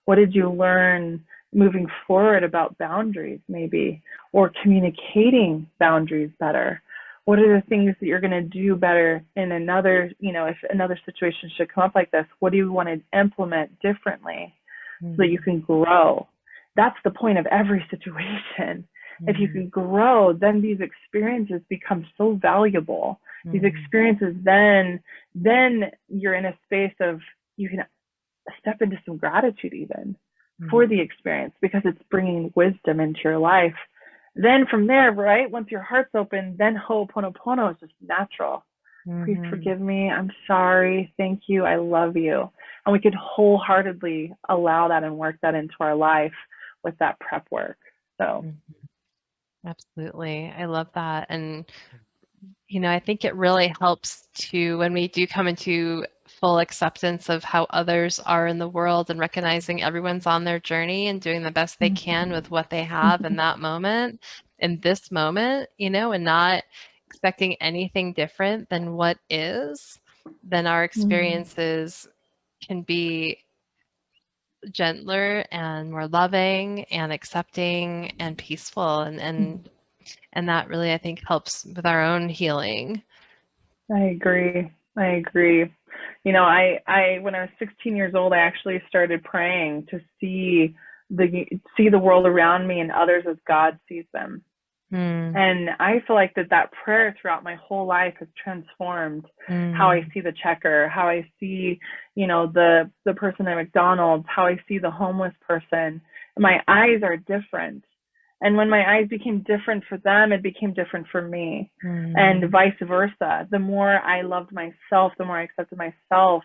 I: What did you learn moving forward about boundaries, maybe, or communicating boundaries better? What are the things that you're going to do better in another, if another situation should come up like this? What do you want to implement differently so that you can grow? That's the point of every situation. If you can grow, then these experiences become so valuable. These experiences, then you're in a space of, you can step into some gratitude even for the experience, because it's bringing wisdom into your life. Then from there, right, once your heart's open, then Ho'oponopono is just natural. Please forgive me. I'm sorry. Thank you. I love you. And we could wholeheartedly allow that and work that into our life with that prep work. So.
B: Absolutely. I love that. And, I think it really helps to, when we do come into full acceptance of how others are in the world and recognizing everyone's on their journey and doing the best they can with what they have in that moment, in this moment, and not expecting anything different than what is, then our experiences can be gentler and more loving and accepting and peaceful. And that really, I think, helps with our own healing.
I: I agree. I agree. You know, I when I was 16 years old, I actually started praying to see the world around me and others as God sees them. And I feel like that prayer throughout my whole life has transformed how I see the checker, how I see, you know, the person at McDonald's, how I see the homeless person. My eyes are different. And when my eyes became different for them, it became different for me. And vice versa. The more I loved myself, the more I accepted myself,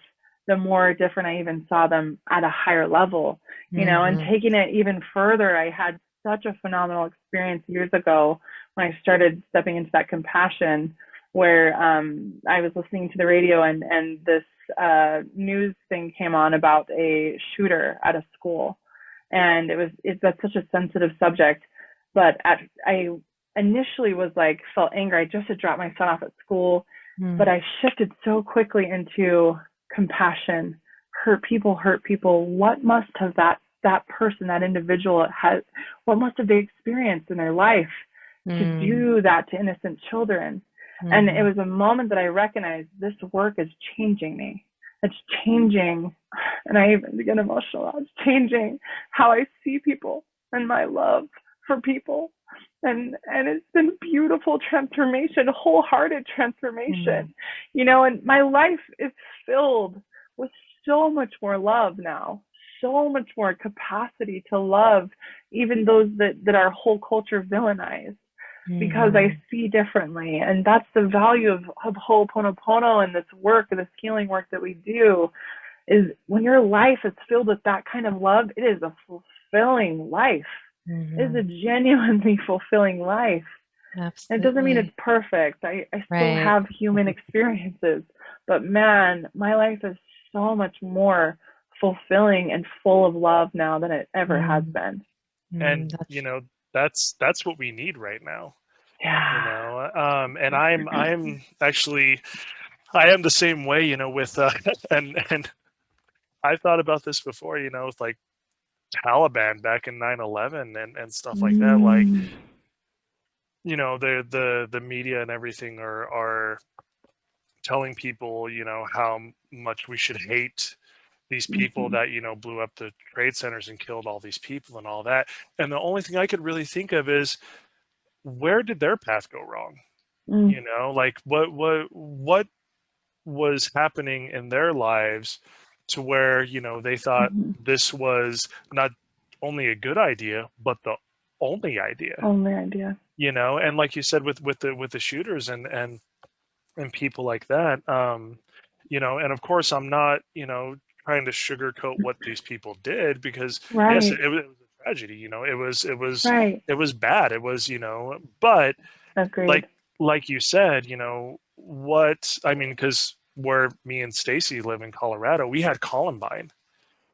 I: the more different I even saw them at a higher level, you know, and taking it even further, I had such a phenomenal experience years ago when I started stepping into that compassion, where I was listening to the radio and this news thing came on about a shooter at a school. And that's such a sensitive subject. But I initially was like, felt anger. I just had dropped my son off at school, but I shifted so quickly into compassion. Hurt people. What must have that person, that individual what must have they experienced in their life to do that to innocent children? And it was a moment that I recognized this work is changing me. It's changing, and I even get emotional. It's changing how I see people and my love for people. And it's been beautiful transformation, wholehearted transformation, you know, and my life is filled with so much more love now, so much more capacity to love even those that our whole culture villainized, because I see differently. And that's the value of HoOponopono and this work, this healing work that we do, is when your life is filled with that kind of love, it is a fulfilling life. It is a genuinely fulfilling life.
B: Absolutely.
I: It doesn't mean it's perfect. I still have human experiences, but man, my life is so much more fulfilling and full of love now than it ever has been.
C: And you know, that's what we need right now.
I: Yeah.
C: You know, and I'm actually, I am the same way, you know, with and I thought about this before, you know, with like Taliban back in 9/11 and stuff like that. Like, you know, the media and everything are telling people, you know, how much we should hate these people that, you know, blew up the trade centers and killed all these people and all that. And the only thing I could really think of is, where did their path go wrong? You know, like what was happening in their lives to where, you know, they thought this was not only a good idea, but the only idea. You know, and like you said, with the shooters and people like that, you know, and of course I'm not, you know, trying to sugarcoat what these people did, because yes, it was a tragedy, you know, it was bad, it was, you know, but like you said, you know, what I mean, because where me and Stacy live in Colorado, we had Columbine,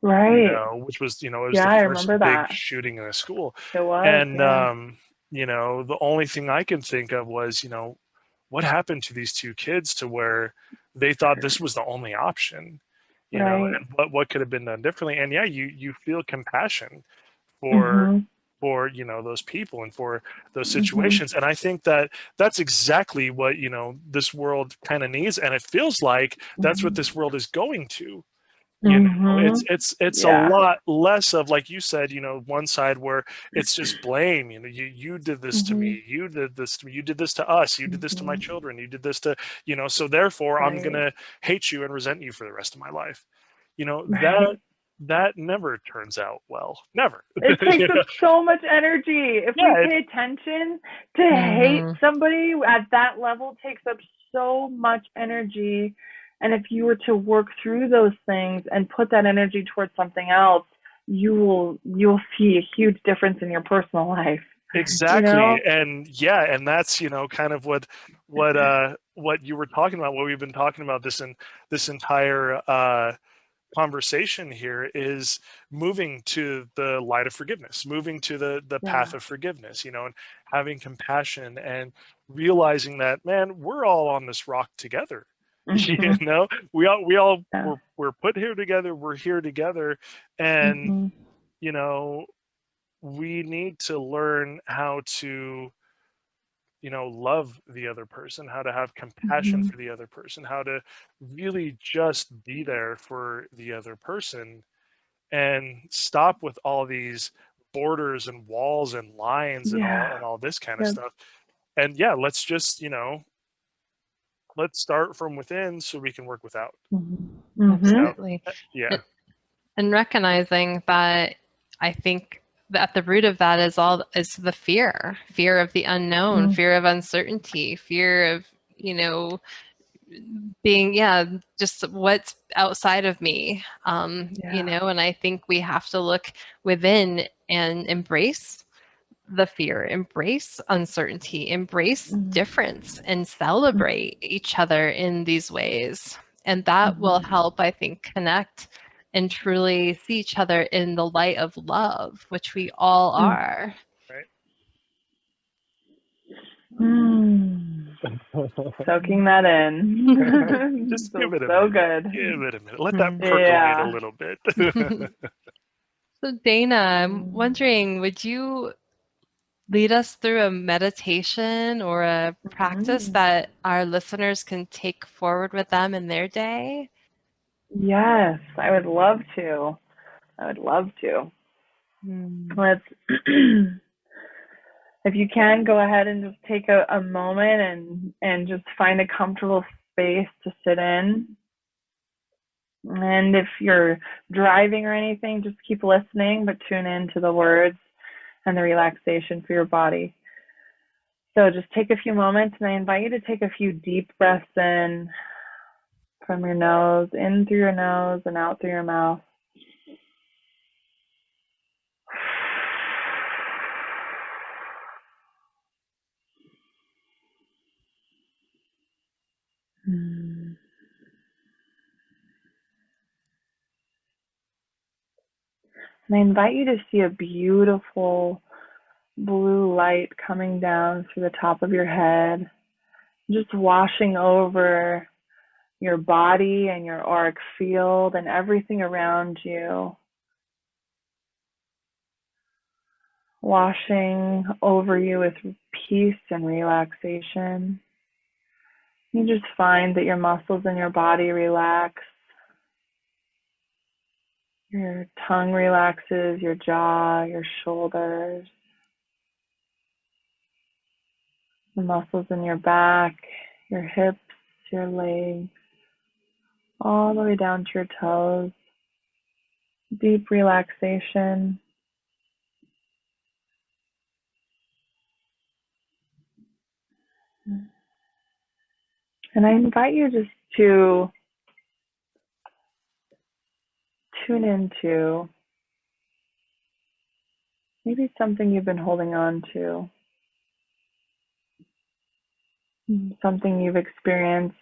C: you know, which was, you know, it was the first big shooting in a school.
I: It was,
C: and you know, the only thing I can think of was, you know, what happened to these two kids to where they thought this was the only option, you know, and what could have been done differently. And yeah, you feel compassion for, you know, those people and for those situations. And I think that that's exactly what, you know, this world kind of needs. And it feels like that's what this world is going to. You know, it's a lot less of, like you said, you know, one side where it's just blame, you know, you did this to me, you did this to me, you did this to us, you did this to my children, you did this to, you know, so therefore I'm gonna hate you and resent you for the rest of my life. You know, that never turns out well. Never.
I: It takes up so much energy. If we pay attention, to hate somebody at that level takes up so much energy. And if you were to work through those things and put that energy towards something else, you'll see a huge difference in your personal life.
C: Exactly.
I: You know?
C: And that's, you know, kind of what you were talking about, what we've been talking about this entire conversation here, is moving to the light of forgiveness, moving to the path of forgiveness, you know, and having compassion and realizing that, man, we're all on this rock together. You know, we all we're put here together, we're here together, and you know, we need to learn how to love the other person, how to have compassion for the other person, how to really just be there for the other person, and stop with all these borders and walls and lines and all this kind of stuff. And yeah, let's just, let's start from within so we can work without.
B: Absolutely.
C: Yeah.
B: And recognizing that, I think that at the root of that is the fear of the unknown, fear of uncertainty, fear of, being, just what's outside of me, and I think we have to look within and embrace the fear, embrace uncertainty, embrace difference, and celebrate each other in these ways. And that will help, I think, connect and truly see each other in the light of love, which we all are.
C: Right.
I: Soaking that in.
C: Just give it a
I: so
C: minute.
I: good.
C: Give it a minute. Let that percolate a little bit.
B: So Dana, I'm wondering, would you lead us through a meditation or a practice that our listeners can take forward with them in their day?
I: Yes, I would love to. Let's, if you can, go ahead and just take a moment and just find a comfortable space to sit in. And if you're driving or anything, just keep listening, but tune in to the words and the relaxation for your body. So just take a few moments, and I invite you to take a few deep breaths in from your nose, in through your nose and out through your mouth. And I invite you to see a beautiful blue light coming down through the top of your head, just washing over your body and your auric field and everything around you. Washing over you with peace and relaxation. You just find that your muscles in your body relax. Your tongue relaxes, your jaw, your shoulders, the muscles in your back, your hips, your legs, all the way down to your toes. Deep relaxation. And I invite you just to tune into maybe something you've been holding on to, something you've experienced,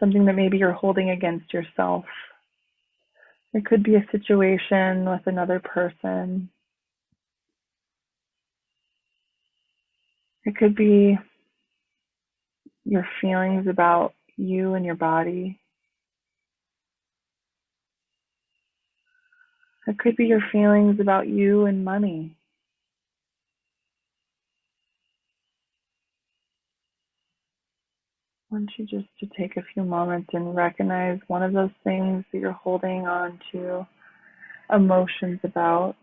I: something that maybe you're holding against yourself. It could be a situation with another person. It could be your feelings about you and your body. It could be your feelings about you and money. I want you just to take a few moments and recognize one of those things that you're holding on to emotions about.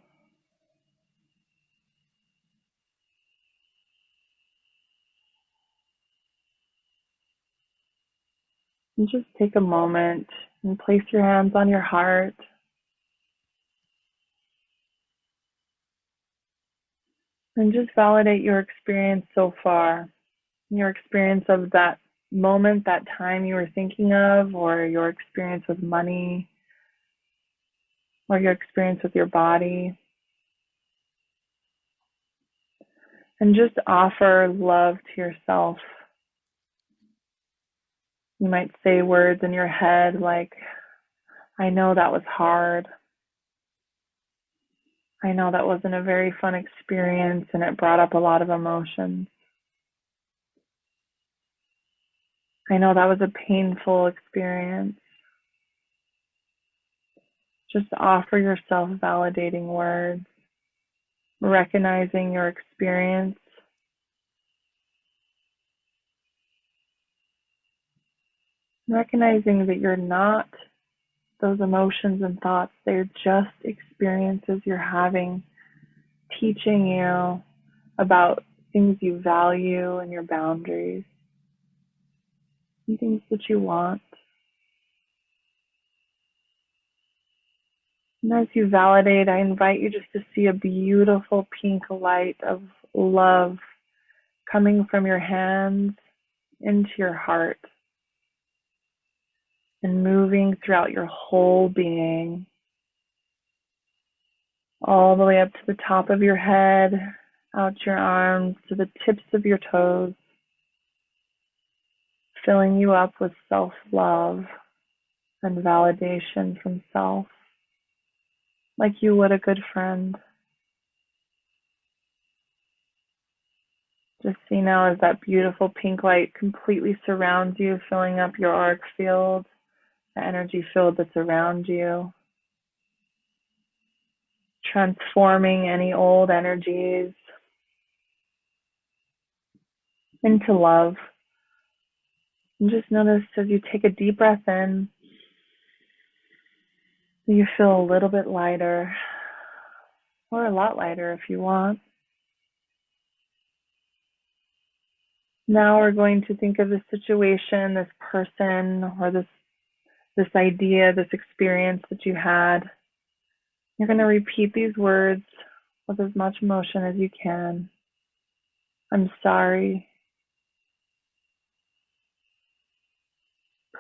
I: And just take a moment and place your hands on your heart. And just validate your experience so far. Your experience of that moment, that time you were thinking of, or your experience with money, or your experience with your body. And just offer love to yourself. You might say words in your head like, I know that was hard. I know that wasn't a very fun experience and it brought up a lot of emotions. I know that was a painful experience. Just offer yourself validating words recognizing your experience, recognizing that you're not those emotions and thoughts. They're just experiences you're having, teaching you about things you value and your boundaries, and things that you want. And as you validate, I invite you just to see a beautiful pink light of love coming from your hands into your heart and moving throughout your whole being, all the way up to the top of your head, out your arms to the tips of your toes, filling you up with self-love and validation from self, like you would a good friend. Just see now as that beautiful pink light completely surrounds you, filling up your auric field, the energy field that's around you, transforming any old energies into love. And just notice as you take a deep breath in, you feel a little bit lighter, or a lot lighter if you want. Now we're going to think of this situation, this person, or this idea, this experience that you had. You're going to repeat these words with as much emotion as you can. I'm sorry.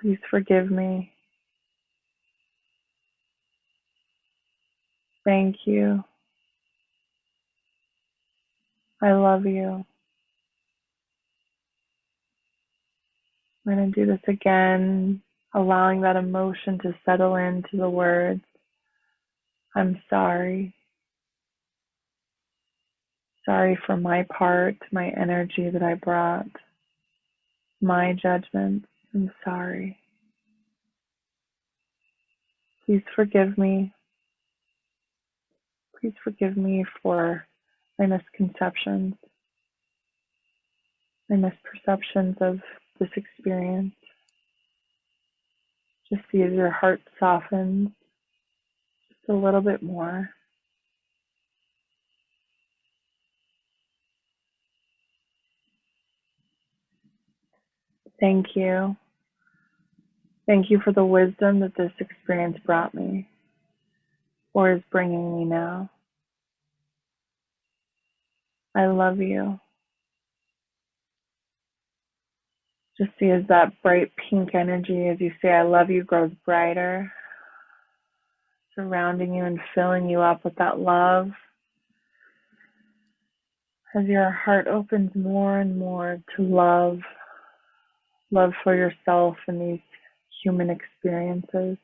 I: Please forgive me. Thank you. I love you. I'm going to do this again, allowing that emotion to settle into the words. I'm sorry. Sorry for my part, my energy that I brought, my judgment. I'm sorry. Please forgive me. Please forgive me for my misconceptions, my misperceptions of this experience. Just see as your heart softens just a little bit more. Thank you. Thank you for the wisdom that this experience brought me, or is bringing me now. I love you. Just see as that bright pink energy, as you say I love you, grows brighter, surrounding you and filling you up with that love. As your heart opens more and more to love for yourself and these human experiences.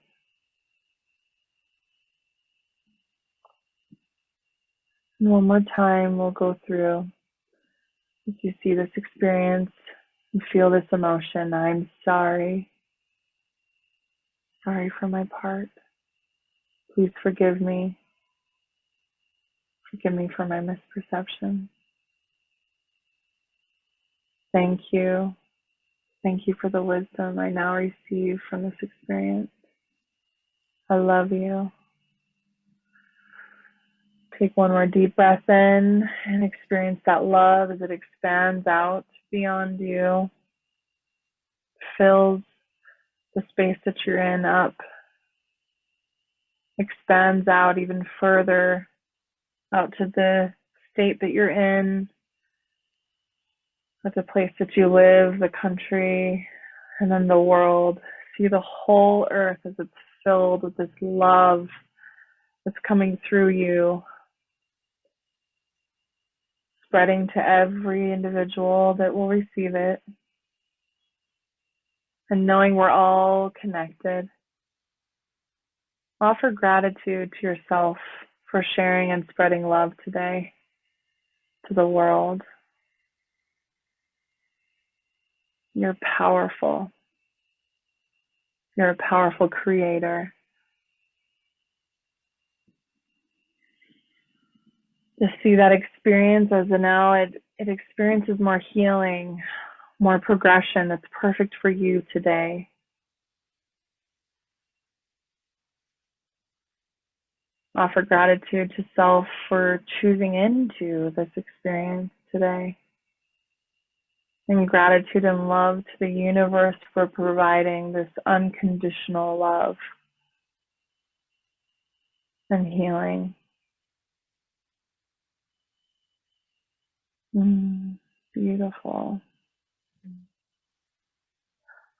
I: And one more time, we'll go through. As you see this experience and feel this emotion, I'm sorry. Sorry for my part. Please forgive me. Forgive me for my misperception. Thank you. Thank you for the wisdom I now receive from this experience. I love you. Take one more deep breath in and experience that love as it expands out beyond you, fills the space that you're in up, expands out even further out to the state that you're in, at the place that you live, the country, and then the world. See the whole earth as it's filled with this love that's coming through you, spreading to every individual that will receive it. And knowing we're all connected. Offer gratitude to yourself for sharing and spreading love today to the world. You're powerful. You're a powerful creator. Just see that experience as now it experiences more healing, more progression that's perfect for you today. Offer gratitude to self for choosing into this experience today. And gratitude and love to the universe for providing this unconditional love and healing. Beautiful.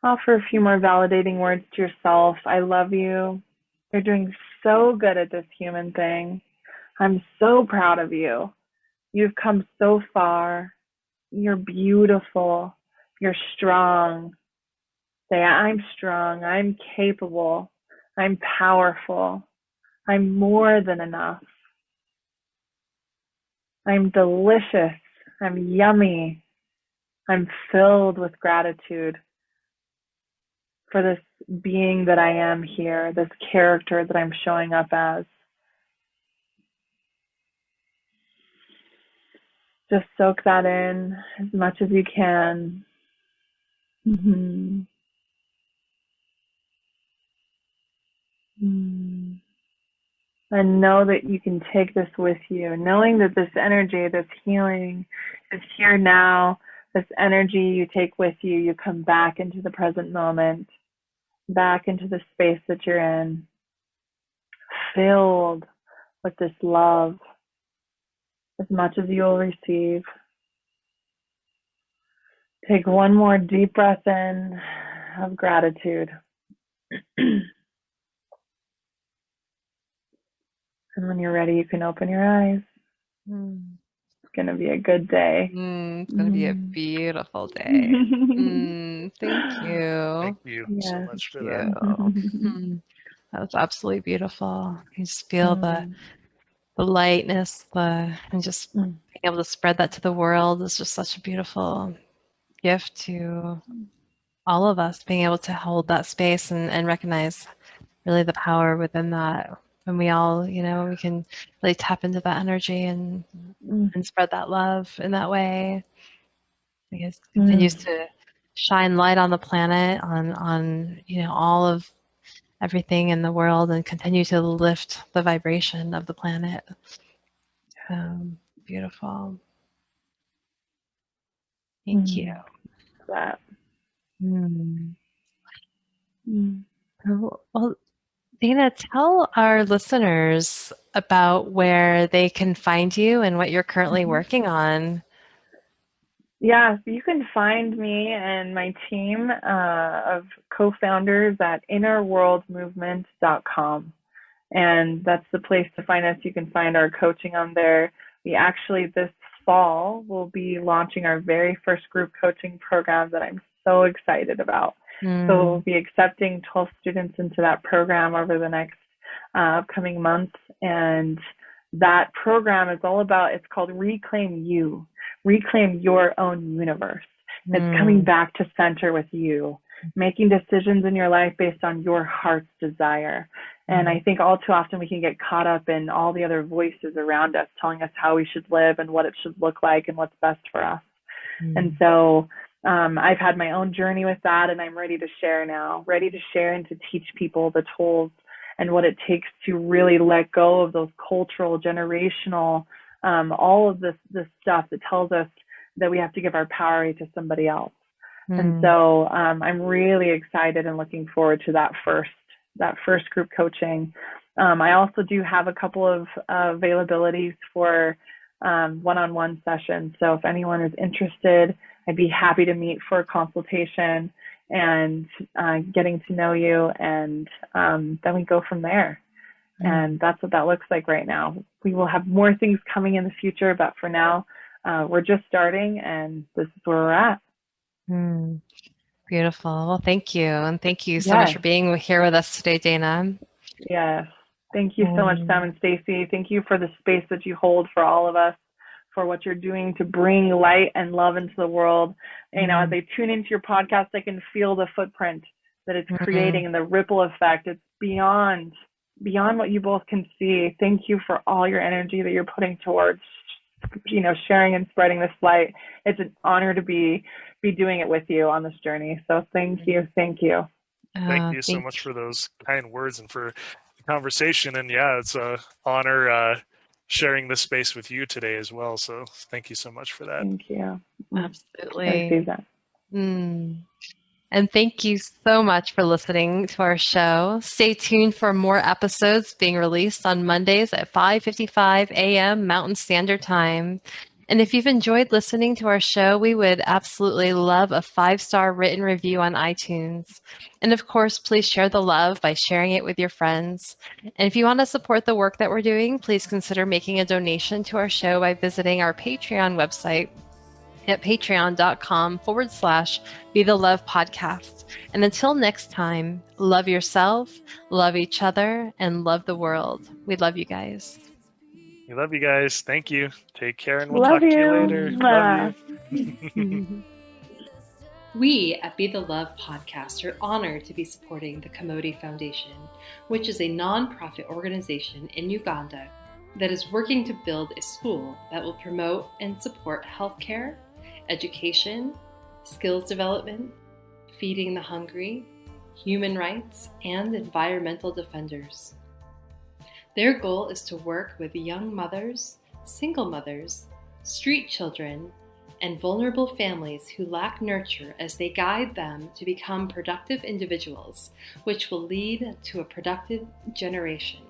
I: Offer a few more validating words to yourself. I love you. You're doing so good at this human thing. I'm so proud of you. You've come so far. You're beautiful. You're strong. Say, I'm strong. I'm capable. I'm powerful. I'm more than enough. I'm delicious. I'm yummy. I'm filled with gratitude for this being that I am here, this character that I'm showing up as. Just soak that in as much as you can. And know that you can take this with you, knowing that this energy, this healing is here now. This energy you take with you, you come back into the present moment, back into the space that you're in, filled with this love as much as you will receive. Take one more deep breath in of gratitude. And when you're ready, you can open your eyes. It's going to be a good day.
B: It's going to be a beautiful day. Thank you.
C: Thank you so much for that.
B: That was absolutely beautiful. You just feel the lightness, and just being able to spread that to the world is just such a beautiful gift to all of us, being able to hold that space and recognize really the power within that. When we all, we can really tap into that energy and spread that love in that way. I guess it continues to shine light on the planet, on all of everything in the world, and continue to lift the vibration of the planet. Beautiful. Thank you.
I: That.
B: Well, Dana, tell our listeners about where they can find you and what you're currently working on.
I: Yeah, so you can find me and my team of co-founders at innerworldmovement.com. And that's the place to find us. You can find our coaching on there. We actually, this fall, will be launching our very first group coaching program that I'm so excited about. So we'll be accepting 12 students into that program over the next upcoming months. And that program is all about, it's called Reclaim You. Reclaim your own universe. It's coming back to center with you, making decisions in your life based on your heart's desire. And I think all too often we can get caught up in all the other voices around us telling us how we should live and what it should look like and what's best for us. And so I've had my own journey with that, and I'm ready to share now, ready to share and to teach people the tools and what it takes to really let go of those cultural, generational, all of this stuff that tells us that we have to give our power to somebody else. And so I'm really excited and looking forward to that first group coaching. I also do have a couple of availabilities for one-on-one sessions. So if anyone is interested, I'd be happy to meet for a consultation and getting to know you, and then we go from there. And that's what that looks like right now. We will have more things coming in the future, but for now, we're just starting, and this is where we're at.
B: Beautiful. Well, thank you. And thank you so much for being here with us today, Dana.
I: Yes. Thank you so much, Sam and Stacy. Thank you for the space that you hold for all of us, for what you're doing to bring light and love into the world. As they tune into your podcast, they can feel the footprint that it's creating and the ripple effect. It's beyond beyond what you both can see, thank you for all your energy that you're putting towards, sharing and spreading this light. It's an honor to be doing it with you on this journey. So thank you.
C: Thank you so much for those kind words and for the conversation. And yeah, it's an honor sharing this space with you today as well. So thank you so much for that.
I: Thank you.
B: Absolutely.
I: I see that.
B: And thank you so much for listening to our show. Stay tuned for more episodes being released on Mondays at 5:55 a.m. Mountain Standard Time. And if you've enjoyed listening to our show, we would absolutely love a 5-star written review on iTunes. And of course, please share the love by sharing it with your friends. And if you want to support the work that we're doing, please consider making a donation to our show by visiting our Patreon website at patreon.com/Be the Love Podcast. And until next time, love yourself, love each other, and love the world. We love you guys.
C: We love you guys. Thank you. Take care, and we'll talk to you later. Love you.
B: We at Be the Love Podcast are honored to be supporting the Commodity Foundation, which is a nonprofit organization in Uganda that is working to build a school that will promote and support healthcare, education, skills development, feeding the hungry, human rights, and environmental defenders. Their goal is to work with young mothers, single mothers, street children, and vulnerable families who lack nurture as they guide them to become productive individuals, which will lead to a productive generation.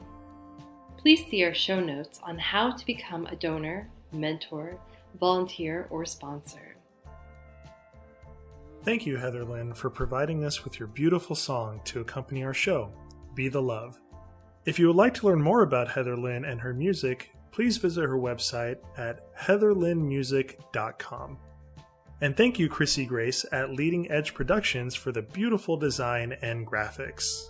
B: Please see our show notes on how to become a donor, mentor, volunteer, or sponsor.
C: Thank you, Heather Lynn, for providing us with your beautiful song to accompany our show, Be the Love. If you would like to learn more about Heather Lynn and her music, please visit her website at heatherlynnmusic.com. And thank you, Chrissy Grace at Leading Edge Productions for the beautiful design and graphics.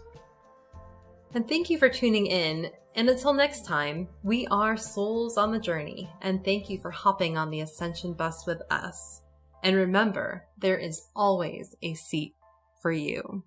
B: And thank you for tuning in. And until next time, we are Souls on the Journey. And thank you for hopping on the Ascension bus with us. And remember, there is always a seat for you.